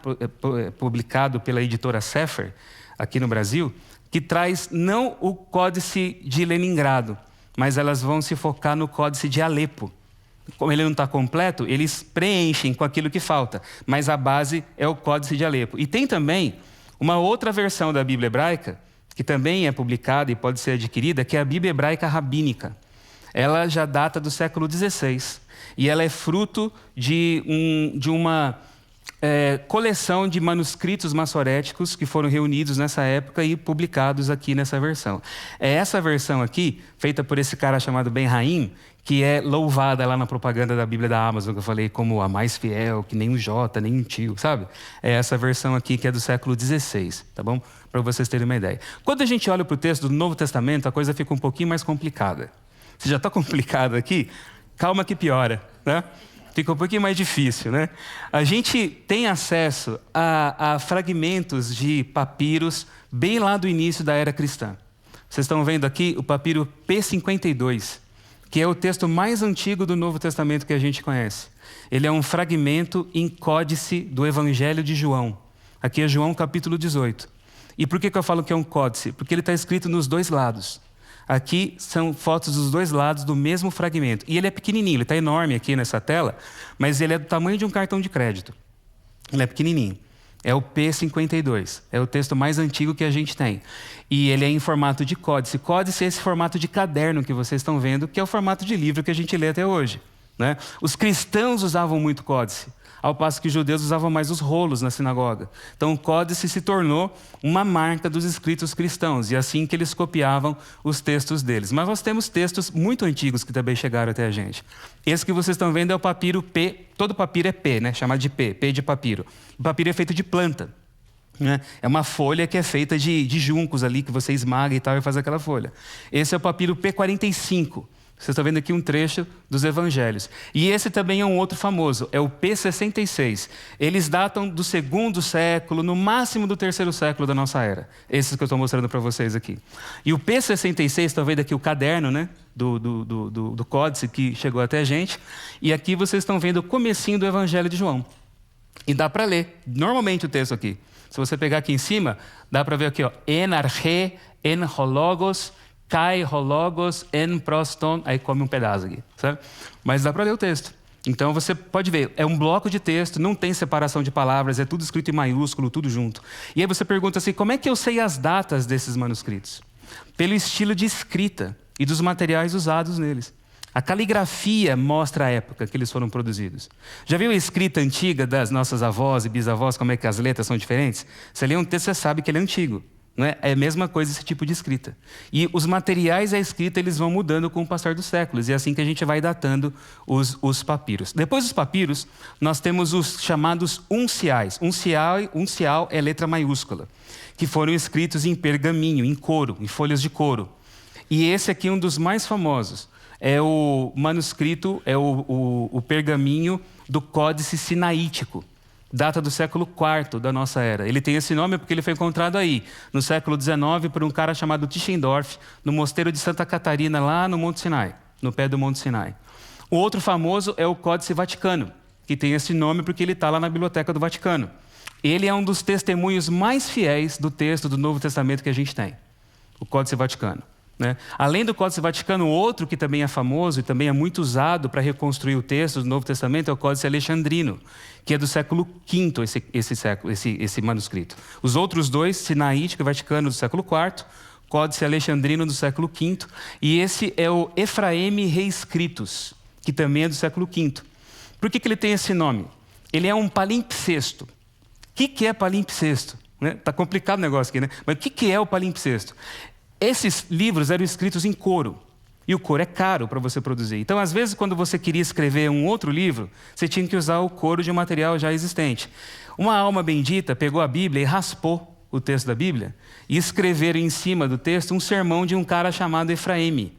publicado pela editora Sefer, aqui no Brasil, que traz não o Códice de Leningrado, mas elas vão se focar no Códice de Alepo. como ele não está completo, eles preenchem com aquilo que falta. Mas a base é o Códice de Alepo. E tem também uma outra versão da Bíblia hebraica, que também é publicada e pode ser adquirida, que é a Bíblia hebraica rabínica. Ela já data do século XVI. E ela é fruto de uma coleção de manuscritos massoréticos que foram reunidos nessa época e publicados aqui nessa versão. É essa versão aqui, feita por esse cara chamado Ben Haim, que é louvada lá na propaganda da Bíblia da Amazon, que eu falei como a mais fiel, que nem um J, nem um tio, sabe? É essa versão aqui que é do século XVI, tá bom? Para vocês terem uma ideia. Quando a gente olha para o texto do Novo Testamento, a coisa fica um pouquinho mais complicada. Se já está complicado aqui, calma que piora, né? Fica um pouquinho mais difícil, né? A gente tem acesso a fragmentos de papiros bem lá do início da era cristã. Vocês estão vendo aqui o papiro P52, que é o texto mais antigo do Novo Testamento que a gente conhece. Ele é um fragmento em códice do Evangelho de João. Aqui é João capítulo 18. E por que eu falo que é um códice? Porque ele está escrito nos dois lados. Aqui são fotos dos dois lados do mesmo fragmento. E ele é pequenininho, ele está enorme aqui nessa tela, mas ele é do tamanho de um cartão de crédito. Ele é pequenininho. É o P52. É o texto mais antigo que a gente tem. E ele é em formato de códice. Códice é esse formato de caderno que vocês estão vendo, que é o formato de livro que a gente lê até hoje, né? Os cristãos usavam muito códice, ao passo que os judeus usavam mais os rolos na sinagoga. Então o códice se tornou uma marca dos escritos cristãos, e assim que eles copiavam os textos deles. Mas nós temos textos muito antigos que também chegaram até a gente. Esse que vocês estão vendo é o papiro P, todo papiro é P, né? Chamado de P de papiro. O papiro é feito de planta, né? É uma folha que é feita de juncos ali, que você esmaga e tal e faz aquela folha. Esse é o papiro P45. Vocês estão vendo aqui um trecho dos evangelhos. E esse também é um outro famoso, é o P66. Eles datam do 2º século, no máximo do 3º século da nossa era. Esses que eu estou mostrando para vocês aqui. E o P66, estão vendo aqui o caderno, né? Do códice que chegou até a gente. E aqui vocês estão vendo o comecinho do Evangelho de João. E dá para ler, normalmente, o texto aqui. Se você pegar aqui em cima, dá para ver aqui, ó. En arche, en hologos, kai hologos, en proston, aí come um pedaço aqui, sabe? Mas dá para ler o texto. Então você pode ver, é um bloco de texto, não tem separação de palavras, é tudo escrito em maiúsculo, tudo junto. E aí você pergunta assim, como é que eu sei as datas desses manuscritos? Pelo estilo de escrita e dos materiais usados neles. A caligrafia mostra a época que eles foram produzidos. Já viu a escrita antiga das nossas avós e bisavós, como é que as letras são diferentes? Você lê um texto, você sabe que ele é antigo. Não é? É a mesma coisa esse tipo de escrita. E os materiais da escrita eles vão mudando com o passar dos séculos. E é assim que a gente vai datando os papiros. Depois dos papiros, nós temos os chamados unciais. Uncial é letra maiúscula, que foram escritos em pergaminho, em couro, em folhas de couro. E esse aqui é um dos mais famosos. É o manuscrito, é o pergaminho do Códice Sinaítico. Data do século IV da nossa era. Ele tem esse nome porque ele foi encontrado aí, no século XIX, por um cara chamado Tischendorf, no mosteiro de Santa Catarina, lá no Monte Sinai, no pé do Monte Sinai. O outro famoso é o Códice Vaticano, que tem esse nome porque ele está lá na Biblioteca do Vaticano. Ele é um dos testemunhos mais fiéis do texto do Novo Testamento que a gente tem, o Códice Vaticano. Né? Além do Códice Vaticano, outro que também é famoso e também é muito usado para reconstruir o texto do Novo Testamento é o Códice Alexandrino, que é do século V esse manuscrito. Os outros dois, Sinaítico e Vaticano, do século IV, Códice Alexandrino, do século V, e esse é o Efraeme Reescritus, que também é do século V. Por que ele tem esse nome? Ele é um palimpsesto. O que é palimpsesto? Está complicado o negócio aqui, né? Mas o que é o palimpsesto? Esses livros eram escritos em couro. E o couro é caro para você produzir. Então, às vezes, quando você queria escrever um outro livro, você tinha que usar o couro de um material já existente. Uma alma bendita pegou a Bíblia e raspou o texto da Bíblia e escreveram em cima do texto um sermão de um cara chamado Efraeme.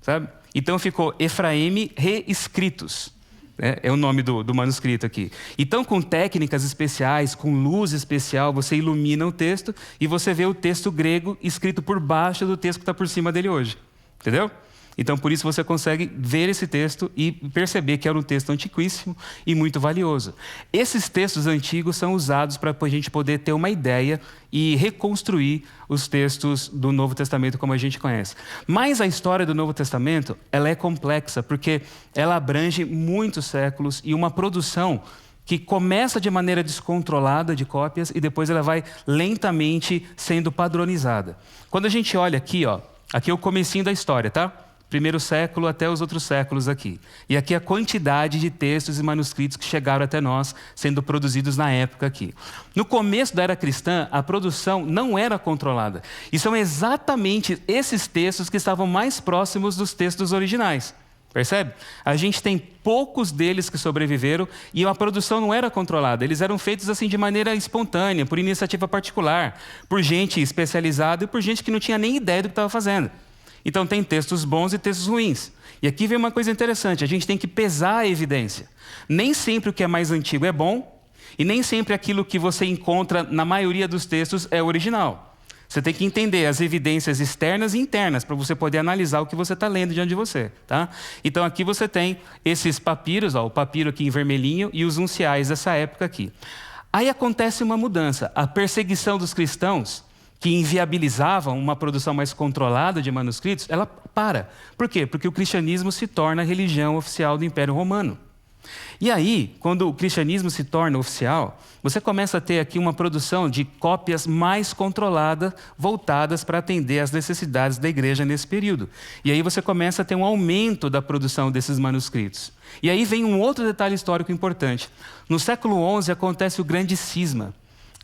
Sabe? Então, ficou Efraeme Reescritus. É o nome do manuscrito aqui. Então, com técnicas especiais, com luz especial, você ilumina o texto e você vê o texto grego escrito por baixo do texto que está por cima dele hoje. Entendeu? Então, por isso você consegue ver esse texto e perceber que era um texto antiquíssimo e muito valioso. Esses textos antigos são usados para a gente poder ter uma ideia e reconstruir os textos do Novo Testamento como a gente conhece. Mas a história do Novo Testamento, ela é complexa, porque ela abrange muitos séculos e uma produção que começa de maneira descontrolada de cópias e depois ela vai lentamente sendo padronizada. Quando a gente olha aqui, aqui é o comecinho da história, tá? Primeiro século até os outros séculos aqui. E aqui a quantidade de textos e manuscritos que chegaram até nós, sendo produzidos na época aqui. No começo da era cristã, a produção não era controlada. E são exatamente esses textos que estavam mais próximos dos textos originais. Percebe? A gente tem poucos deles que sobreviveram e a produção não era controlada. Eles eram feitos assim de maneira espontânea, por iniciativa particular, por gente especializada e por gente que não tinha nem ideia do que estava fazendo. Então tem textos bons e textos ruins. E aqui vem uma coisa interessante, a gente tem que pesar a evidência. Nem sempre o que é mais antigo é bom, e nem sempre aquilo que você encontra na maioria dos textos é original. Você tem que entender as evidências externas e internas para você poder analisar o que você está lendo diante de você. Tá? Então aqui você tem esses papiros, o papiro aqui em vermelhinho e os unciais dessa época aqui. Aí acontece uma mudança. A perseguição dos cristãos, que inviabilizavam uma produção mais controlada de manuscritos, ela para. Por quê? Porque o cristianismo se torna a religião oficial do Império Romano. E aí, quando o cristianismo se torna oficial, você começa a ter aqui uma produção de cópias mais controlada, voltadas para atender às necessidades da igreja nesse período. E aí você começa a ter um aumento da produção desses manuscritos. E aí vem um outro detalhe histórico importante. No século XI acontece o grande cisma,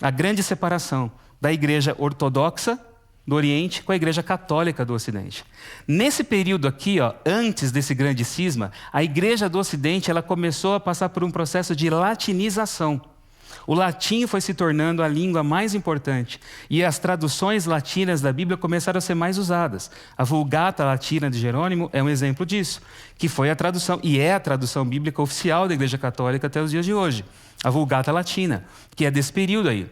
a grande separação da igreja ortodoxa do Oriente com a igreja católica do Ocidente. Nesse período aqui, antes desse grande cisma, a igreja do Ocidente ela começou a passar por um processo de latinização. O latim foi se tornando a língua mais importante e as traduções latinas da Bíblia começaram a ser mais usadas. A Vulgata Latina de Jerônimo é um exemplo disso, que foi a tradução, e é a tradução bíblica oficial da Igreja Católica até os dias de hoje. A Vulgata Latina, que é desse período aí.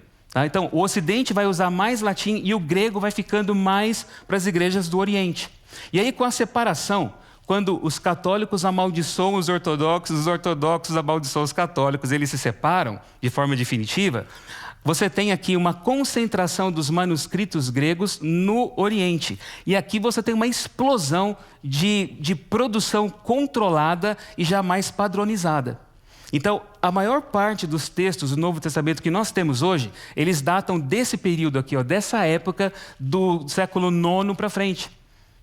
Então, o Ocidente vai usar mais latim e o grego vai ficando mais para as igrejas do Oriente. E aí, com a separação, quando os católicos amaldiçoam os ortodoxos amaldiçoam os católicos, eles se separam de forma definitiva, você tem aqui uma concentração dos manuscritos gregos no Oriente. E aqui você tem uma explosão de produção controlada e jamais padronizada. Então, a maior parte dos textos do Novo Testamento que nós temos hoje, eles datam desse período aqui, dessa época do século IX para frente.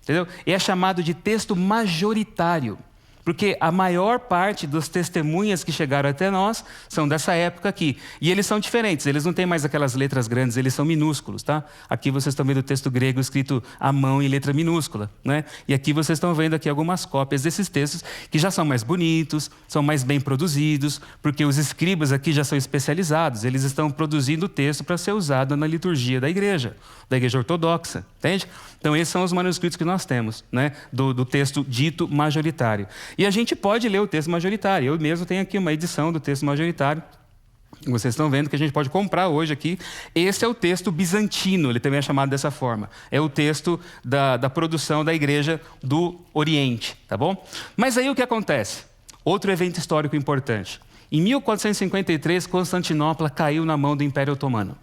Entendeu? E é chamado de texto majoritário, porque a maior parte das testemunhas que chegaram até nós são dessa época aqui. E eles são diferentes, eles não têm mais aquelas letras grandes, eles são minúsculos, tá? Aqui vocês estão vendo o texto grego escrito à mão em letra minúscula, né? E aqui vocês estão vendo aqui algumas cópias desses textos que já são mais bonitos, são mais bem produzidos, porque os escribas aqui já são especializados, eles estão produzindo o texto para ser usado na liturgia da igreja ortodoxa, entende? Então esses são os manuscritos que nós temos, né? Do texto dito majoritário. E a gente pode ler o texto majoritário. Eu mesmo tenho aqui uma edição do texto majoritário. Vocês estão vendo que a gente pode comprar hoje aqui. Esse é o texto bizantino, ele também é chamado dessa forma. É o texto da produção da igreja do Oriente, tá bom? Mas aí o que acontece? Outro evento histórico importante. Em 1453, Constantinopla caiu na mão do Império Otomano.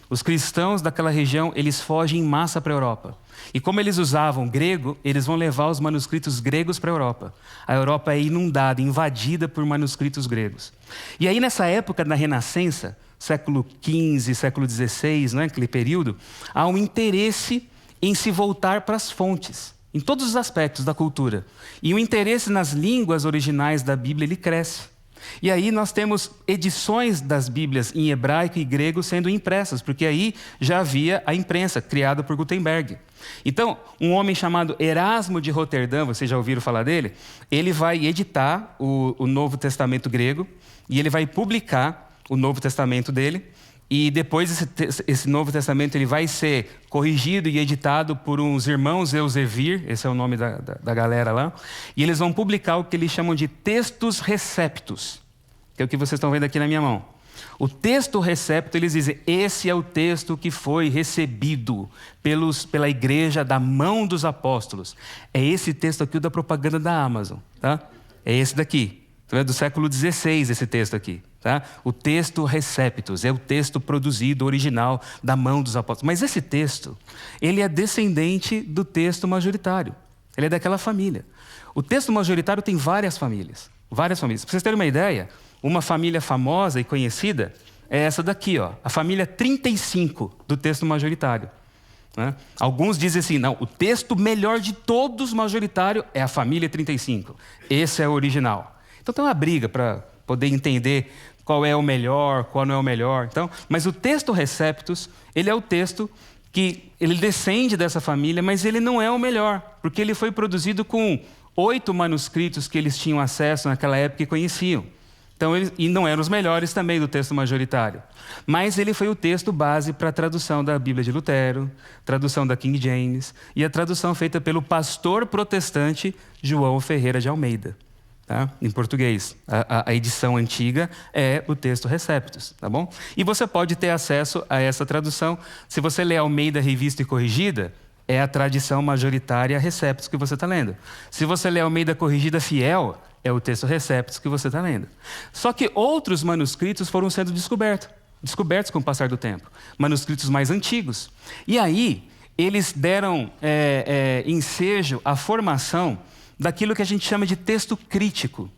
Os cristãos daquela região, eles fogem em massa para a Europa. E como eles usavam grego, eles vão levar os manuscritos gregos para a Europa. A Europa é inundada, invadida por manuscritos gregos. E aí, nessa época da Renascença, século XV, século XVI, né, aquele período, há um interesse em se voltar para as fontes, em todos os aspectos da cultura. E o interesse nas línguas originais da Bíblia, ele cresce. E aí nós temos edições das Bíblias em hebraico e grego sendo impressas, porque aí já havia a imprensa criada por Gutenberg. Então, um homem chamado Erasmo de Roterdã, vocês já ouviram falar dele? Ele vai editar o Novo Testamento grego e ele vai publicar o Novo Testamento dele. E depois esse Novo Testamento ele vai ser corrigido e editado por uns irmãos Elsevier, esse é o nome da galera lá, e eles vão publicar o que eles chamam de textos receptos, que é o que vocês estão vendo aqui na minha mão. O texto recepto, eles dizem, esse é o texto que foi recebido pela igreja da mão dos apóstolos. É esse texto aqui, o da propaganda da Amazon, tá? É esse daqui, é do século XVI esse texto aqui, tá? O texto receptus, é o texto produzido, original, da mão dos apóstolos. Mas esse texto, ele é descendente do texto majoritário. Ele é daquela família. O texto majoritário tem várias famílias. Várias famílias. Para vocês terem uma ideia, uma família famosa e conhecida é essa daqui, ó, a família 35 do texto majoritário. Né? Alguns dizem assim, não, o texto melhor de todos majoritário é a família 35. Esse é o original. Então tem uma briga para poder entender qual é o melhor, qual não é o melhor. Então, mas o texto receptus, ele é o texto que ele descende dessa família, mas ele não é o melhor, porque ele foi produzido com 8 manuscritos que eles tinham acesso naquela época e conheciam. Então, e não eram os melhores também do texto majoritário. Mas ele foi o texto base para a tradução da Bíblia de Lutero, tradução da King James e a tradução feita pelo pastor protestante João Ferreira de Almeida. Tá? Em português, a edição antiga é o texto receptus, tá bom? E você pode ter acesso a essa tradução. Se você ler Almeida Revista e Corrigida, é a tradição majoritária receptus que você está lendo. Se você ler Almeida Corrigida Fiel, é o texto receptus que você está lendo. Só que outros manuscritos foram sendo descobertos com o passar do tempo. Manuscritos mais antigos. E aí, eles deram ensejo à formação daquilo que a gente chama de texto crítico.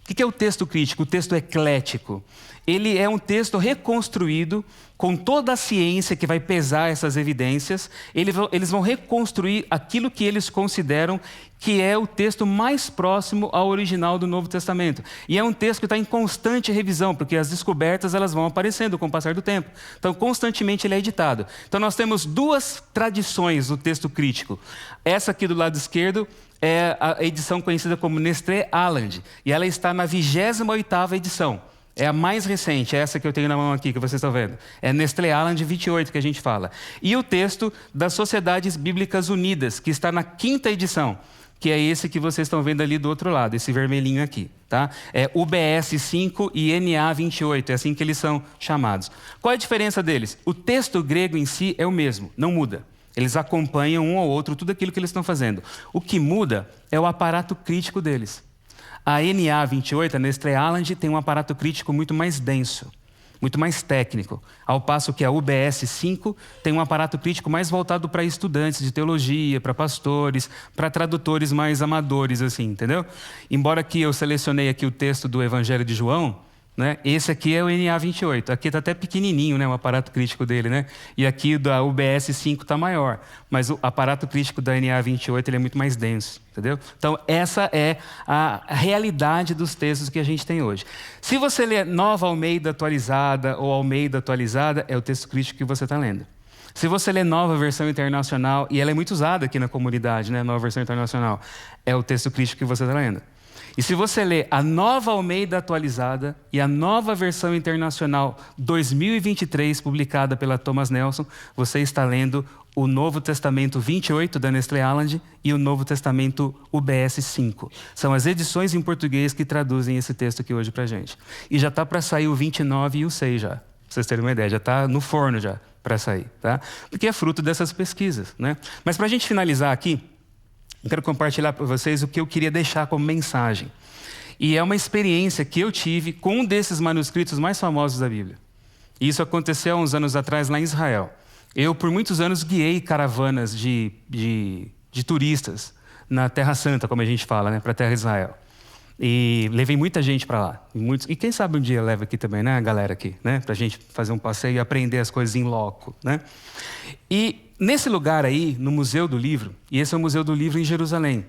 O que é o texto crítico? O texto eclético. Ele é um texto reconstruído com toda a ciência que vai pesar essas evidências. Eles vão reconstruir aquilo que eles consideram que é o texto mais próximo ao original do Novo Testamento. E é um texto que está em constante revisão, porque as descobertas elas vão aparecendo com o passar do tempo. Então, constantemente ele é editado. Então, nós temos 2 tradições do texto crítico. Essa aqui do lado esquerdo é a edição conhecida como Nestlé Aland, e ela está na 28ª edição. É a mais recente, é essa que eu tenho na mão aqui, que vocês estão vendo. É Nestlé Aland 28 que a gente fala. E o texto das Sociedades Bíblicas Unidas, que está na 5ª edição, que é esse que vocês estão vendo ali do outro lado, esse vermelhinho aqui. Tá? É UBS 5 e NA 28, é assim que eles são chamados. Qual é a diferença deles? O texto grego em si é o mesmo, não muda. Eles acompanham um ao outro tudo aquilo que eles estão fazendo. O que muda é o aparato crítico deles. A NA 28, a Nestlé Aland, tem um aparato crítico muito mais denso, muito mais técnico. Ao passo que a UBS 5 tem um aparato crítico mais voltado para estudantes de teologia, para pastores, para tradutores mais amadores, assim, entendeu? Embora que eu selecionei aqui o texto do Evangelho de João, né? Esse aqui é o NA 28. Aqui está até pequenininho, né? O aparato crítico dele, né? E aqui da UBS 5 está maior. Mas o aparato crítico da NA 28 ele é muito mais denso, entendeu? Então, essa é a realidade dos textos que a gente tem hoje. Se você ler Nova Almeida Atualizada ou Almeida Atualizada, é o texto crítico que você está lendo. Se você ler Nova Versão Internacional, e ela é muito usada aqui na comunidade, né? Nova Versão Internacional, é o texto crítico que você está lendo. E se você ler a Nova Almeida Atualizada e a Nova Versão Internacional 2023, publicada pela Thomas Nelson, você está lendo o Novo Testamento 28 da Nestlé Aland e o Novo Testamento UBS 5. São as edições em português que traduzem esse texto aqui hoje para a gente. E já está para sair o 29 e o 6 já. Para vocês terem uma ideia, já está no forno já para sair. Tá? Porque é fruto dessas pesquisas. Né? Mas para a gente finalizar aqui, eu quero compartilhar para vocês o que eu queria deixar como mensagem. E é uma experiência que eu tive com um desses manuscritos mais famosos da Bíblia. E isso aconteceu há uns anos atrás lá em Israel. Eu, por muitos anos, guiei caravanas de turistas na Terra Santa, como a gente fala, né, para a Terra de Israel. E levei muita gente para lá. E quem sabe um dia leva aqui também, né, a galera aqui, né, para a gente fazer um passeio e aprender as coisas em loco, né? E nesse lugar aí, no Museu do Livro, e esse é o Museu do Livro em Jerusalém,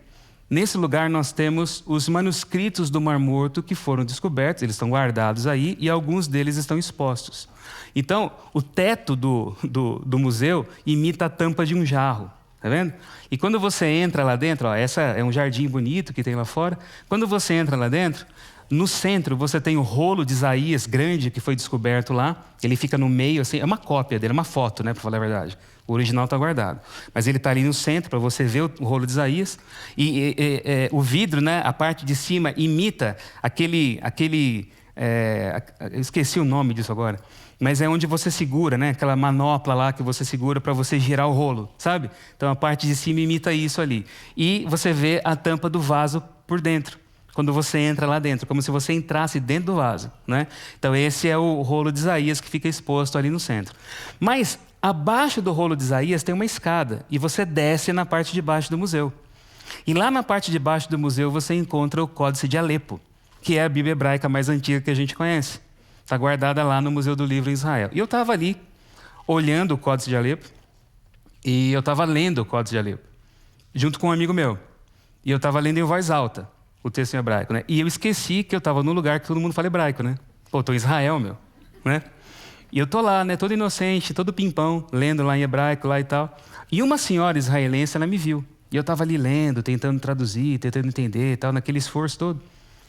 nesse lugar nós temos os manuscritos do Mar Morto que foram descobertos, eles estão guardados aí e alguns deles estão expostos. Então, o teto do museu imita a tampa de um jarro, tá vendo? E quando você entra lá dentro, ó, essa é um jardim bonito que tem lá fora, quando você entra lá dentro, no centro você tem o rolo de Isaías grande que foi descoberto lá, ele fica no meio, assim, é uma cópia dele, é uma foto, né, para falar a verdade. O original está guardado. Mas ele está ali no centro para você ver o rolo de Isaías. E o vidro, né, a parte de cima, imita aquele eu esqueci o nome disso agora, mas é onde você segura, né? Aquela manopla lá que você segura para você girar o rolo, sabe? Então a parte de cima imita isso ali. E você vê a tampa do vaso por dentro, quando você entra lá dentro, como se você entrasse dentro do vaso, né? Então esse é o rolo de Isaías que fica exposto ali no centro. Mas abaixo do rolo de Isaías tem uma escada e você desce na parte de baixo do museu. E lá na parte de baixo do museu você encontra o Códice de Alepo, que é a Bíblia hebraica mais antiga que a gente conhece. Está guardada lá no Museu do Livro em Israel. E eu estava ali, olhando o Códice de Alepo, e eu estava lendo o Códice de Alepo, junto com um amigo meu. E eu estava lendo em voz alta o texto em hebraico, né? E eu esqueci que eu estava num lugar que todo mundo fala hebraico, né? Pô, estou em Israel, meu, né? E eu estou lá, né, todo inocente, todo pimpão, lendo lá em hebraico lá e tal. E uma senhora israelense, ela me viu. E eu estava ali lendo, tentando traduzir, tentando entender e tal, naquele esforço todo.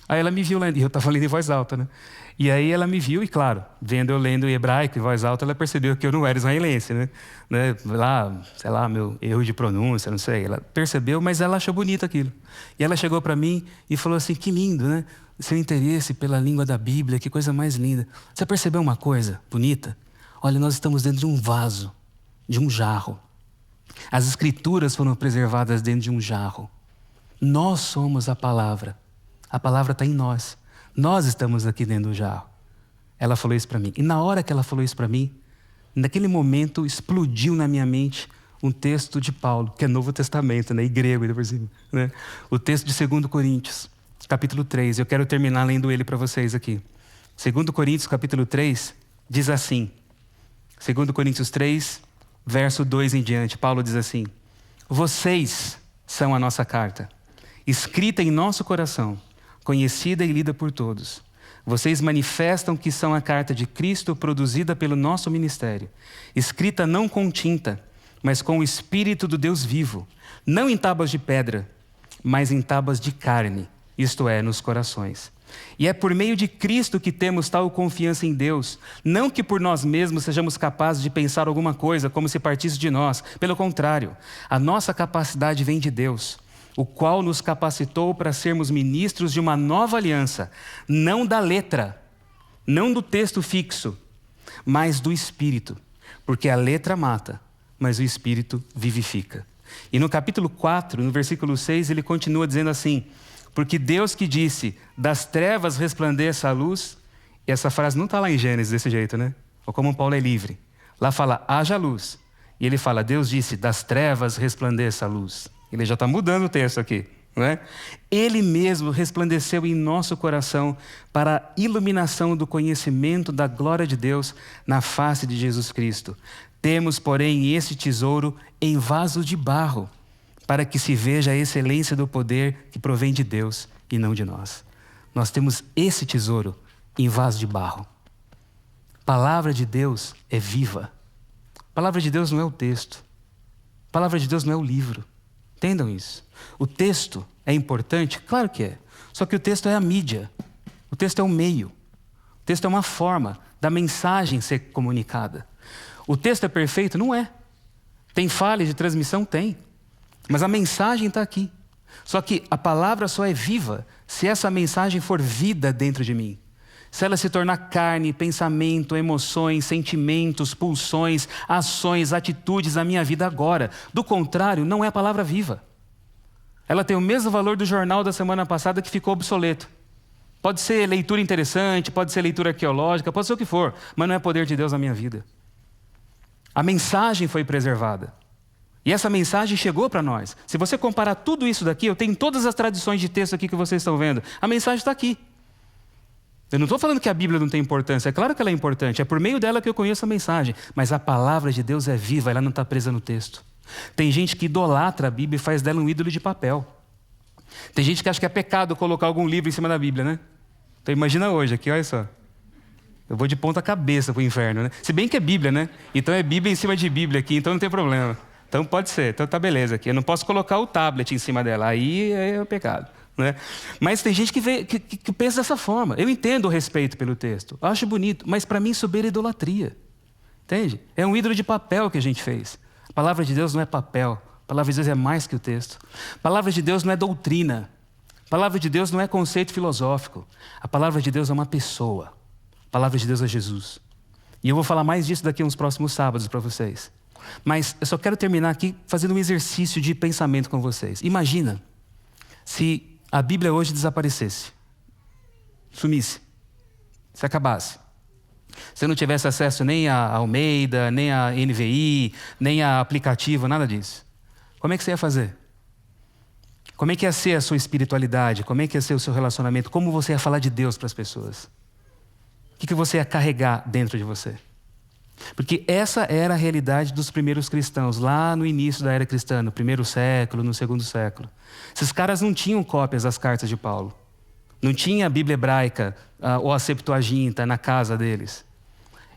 Aí ela me viu lendo, e eu estava lendo em voz alta, né? E aí ela me viu, e claro, vendo eu lendo em hebraico em voz alta, ela percebeu que eu não era israelense, né? Lá, sei lá, meu erro de pronúncia, não sei. Ela percebeu, mas ela achou bonito aquilo. E ela chegou para mim e falou assim, que lindo, né? Seu interesse pela língua da Bíblia, que coisa mais linda. Você percebeu uma coisa bonita? Olha, nós estamos dentro de um vaso, de um jarro. As escrituras foram preservadas dentro de um jarro. Nós somos a palavra. A palavra está em nós. Nós estamos aqui dentro do jarro. Ela falou isso para mim. E na hora que ela falou isso para mim, naquele momento explodiu na minha mente um texto de Paulo, que é Novo Testamento, né? E grego ainda por cima, né? O texto de 2 Coríntios, capítulo 3. Eu quero terminar lendo ele para vocês aqui. 2 Coríntios, capítulo 3, diz assim. 2 Coríntios 3, verso 2 em diante. Paulo diz assim: vocês são a nossa carta, escrita em nosso coração, conhecida e lida por todos. Vocês manifestam que são a carta de Cristo produzida pelo nosso ministério, escrita não com tinta, mas com o Espírito do Deus vivo, não em tábuas de pedra, mas em tábuas de carne, isto é, nos corações. E é por meio de Cristo que temos tal confiança em Deus, não que por nós mesmos sejamos capazes de pensar alguma coisa como se partisse de nós. Pelo contrário, a nossa capacidade vem de Deus, o qual nos capacitou para sermos ministros de uma nova aliança, não da letra, não do texto fixo, mas do Espírito, porque a letra mata, mas o Espírito vivifica. E no capítulo 4, no versículo 6, ele continua dizendo assim: porque Deus que disse, das trevas resplandeça a luz, e essa frase não está lá em Gênesis desse jeito, né? Ou como Paulo é livre. Lá fala, haja luz. E ele fala, Deus disse, das trevas resplandeça a luz. Ele já está mudando o texto aqui, não é? Ele mesmo resplandeceu em nosso coração para a iluminação do conhecimento da glória de Deus na face de Jesus Cristo. Temos, porém, esse tesouro em vasos de barro, para que se veja a excelência do poder que provém de Deus e não de nós. Nós temos esse tesouro em vaso de barro. A palavra de Deus é viva. A palavra de Deus não é o texto. A palavra de Deus não é o livro. Entendam isso. O texto é importante? Claro que é. Só que o texto é a mídia. O texto é o meio. O texto é uma forma da mensagem ser comunicada. O texto é perfeito? Não é. Tem falhas de transmissão? Tem. Mas a mensagem está aqui. Só que a palavra só é viva se essa mensagem for vida dentro de mim. Se ela se tornar carne, pensamento, emoções, sentimentos, pulsões, ações, atitudes na minha vida agora. Do contrário, não é a palavra viva. Ela tem o mesmo valor do jornal da semana passada que ficou obsoleto. Pode ser leitura interessante, pode ser leitura arqueológica, pode ser o que for, mas não é poder de Deus na minha vida. A mensagem foi preservada. E essa mensagem chegou para nós. Se você comparar tudo isso daqui, eu tenho todas as tradições de texto aqui que vocês estão vendo. A mensagem está aqui. Eu não estou falando que a Bíblia não tem importância. É claro que ela é importante. É por meio dela que eu conheço a mensagem. Mas a palavra de Deus é viva, ela não está presa no texto. Tem gente que idolatra a Bíblia e faz dela um ídolo de papel. Tem gente que acha que é pecado colocar algum livro em cima da Bíblia, né? Então imagina hoje aqui, olha só. Eu vou de ponta cabeça para o inferno, né? Se bem que é Bíblia, né? Então é Bíblia em cima de Bíblia aqui, então não tem problema. Então pode ser, então tá beleza aqui. Eu não posso colocar o tablet em cima dela, aí é pecado, né? Mas tem gente que pensa dessa forma. Eu entendo o respeito pelo texto, eu acho bonito, mas para mim isso beira idolatria. Entende? É um ídolo de papel que a gente fez. A palavra de Deus não é papel, a palavra de Deus é mais que o texto. A palavra de Deus não é doutrina. A palavra de Deus não é conceito filosófico. A palavra de Deus é uma pessoa. A palavra de Deus é Jesus. E eu vou falar mais disso daqui uns próximos sábados para vocês. Mas eu só quero terminar aqui fazendo um exercício de pensamento com vocês. Imagina se a Bíblia hoje desaparecesse, sumisse, se acabasse. Se eu não tivesse acesso nem a Almeida, nem a NVI, nem a aplicativo, nada disso. Como é que você ia fazer? Como é que ia ser a sua espiritualidade? Como é que ia ser o seu relacionamento? Como você ia falar de Deus para as pessoas? O que você ia carregar dentro de você? Porque essa era a realidade dos primeiros cristãos, lá no início da era cristã, no primeiro século, no segundo século. Esses caras não tinham cópias das cartas de Paulo. Não tinha a Bíblia hebraica ou a Septuaginta na casa deles.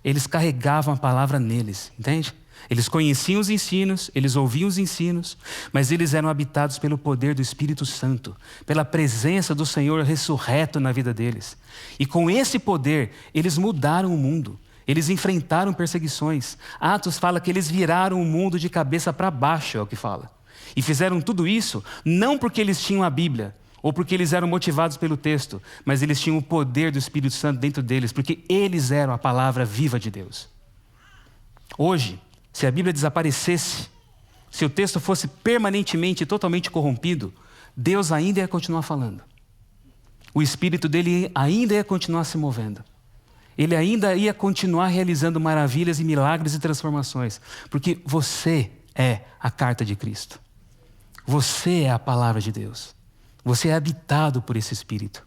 Eles carregavam a palavra neles, entende? Eles conheciam os ensinos, eles ouviam os ensinos, mas eles eram habitados pelo poder do Espírito Santo, pela presença do Senhor ressurreto na vida deles. E com esse poder, eles mudaram o mundo. Eles enfrentaram perseguições. Atos fala que eles viraram o mundo de cabeça para baixo, é o que fala. E fizeram tudo isso não porque eles tinham a Bíblia, ou porque eles eram motivados pelo texto, mas eles tinham o poder do Espírito Santo dentro deles, porque eles eram a palavra viva de Deus. Hoje, se a Bíblia desaparecesse, se o texto fosse permanentemente e totalmente corrompido, Deus ainda ia continuar falando. O Espírito dele ainda ia continuar se movendo. Ele ainda ia continuar realizando maravilhas e milagres e transformações, porque você é a carta de Cristo. Você é a palavra de Deus. Você é habitado por esse Espírito.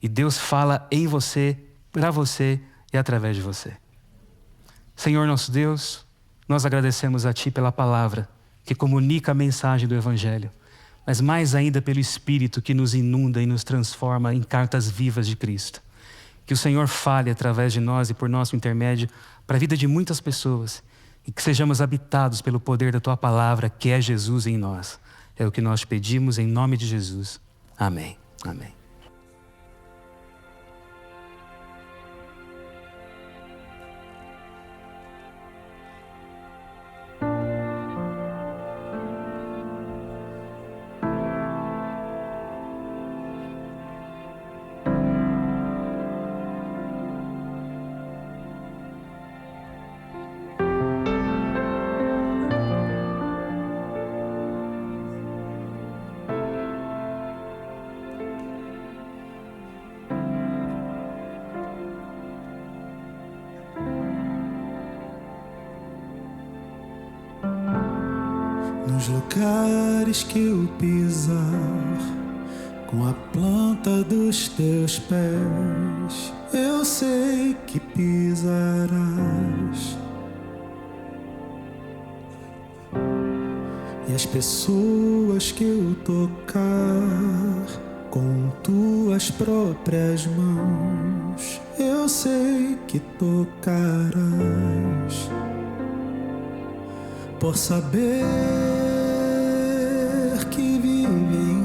E Deus fala em você, para você e através de você. Senhor nosso Deus, nós agradecemos a Ti pela palavra que comunica a mensagem do Evangelho, mas mais ainda pelo Espírito que nos inunda e nos transforma em cartas vivas de Cristo. Que o Senhor fale através de nós e por nosso intermédio para a vida de muitas pessoas e que sejamos habitados pelo poder da Tua palavra, que é Jesus em nós. É o que nós pedimos em nome de Jesus. Amém. Amém. Nos lugares que eu pisar, com a planta dos teus pés, eu sei que pisarás. E as pessoas que eu tocar, com tuas próprias mãos, eu sei que tocarás. Por saber que vive em mim,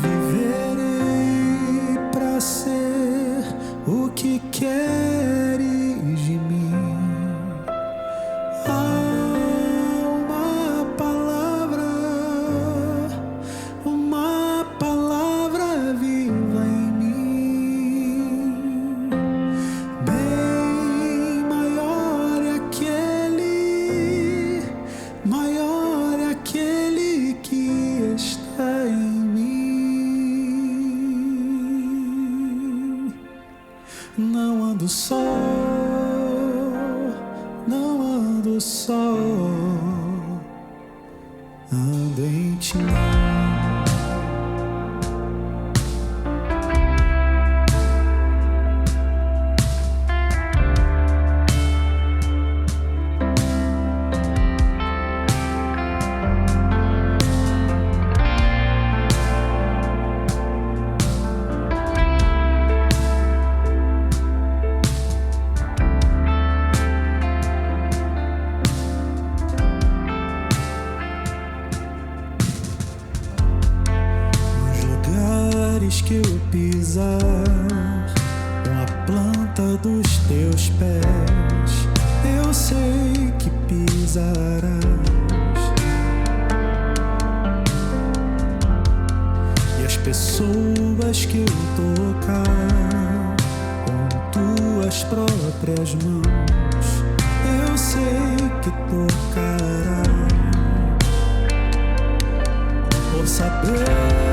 viverei para ser o que queres de mim. Há uma palavra viva em mim, bem maior é aquele que está em mim. Não ando só, ando em Ti. Que eu pisar, com a planta dos teus pés, eu sei que pisarás. pessoas que eu tocar com tuas próprias mãos, eu sei que tocará, por saber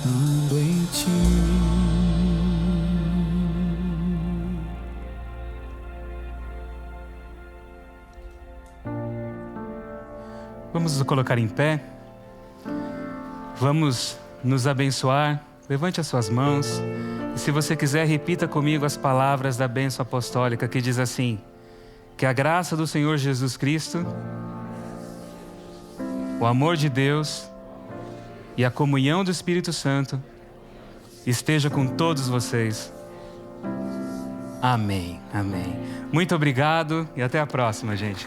ando em ti. Vamos nos colocar em pé. Vamos nos abençoar. Levante as suas mãos. E se você quiser, repita comigo as palavras da bênção apostólica, que diz assim: que a graça do Senhor Jesus Cristo, o amor de Deus e a comunhão do Espírito Santo esteja com todos vocês. Amém, amém. Muito obrigado e até a próxima, gente.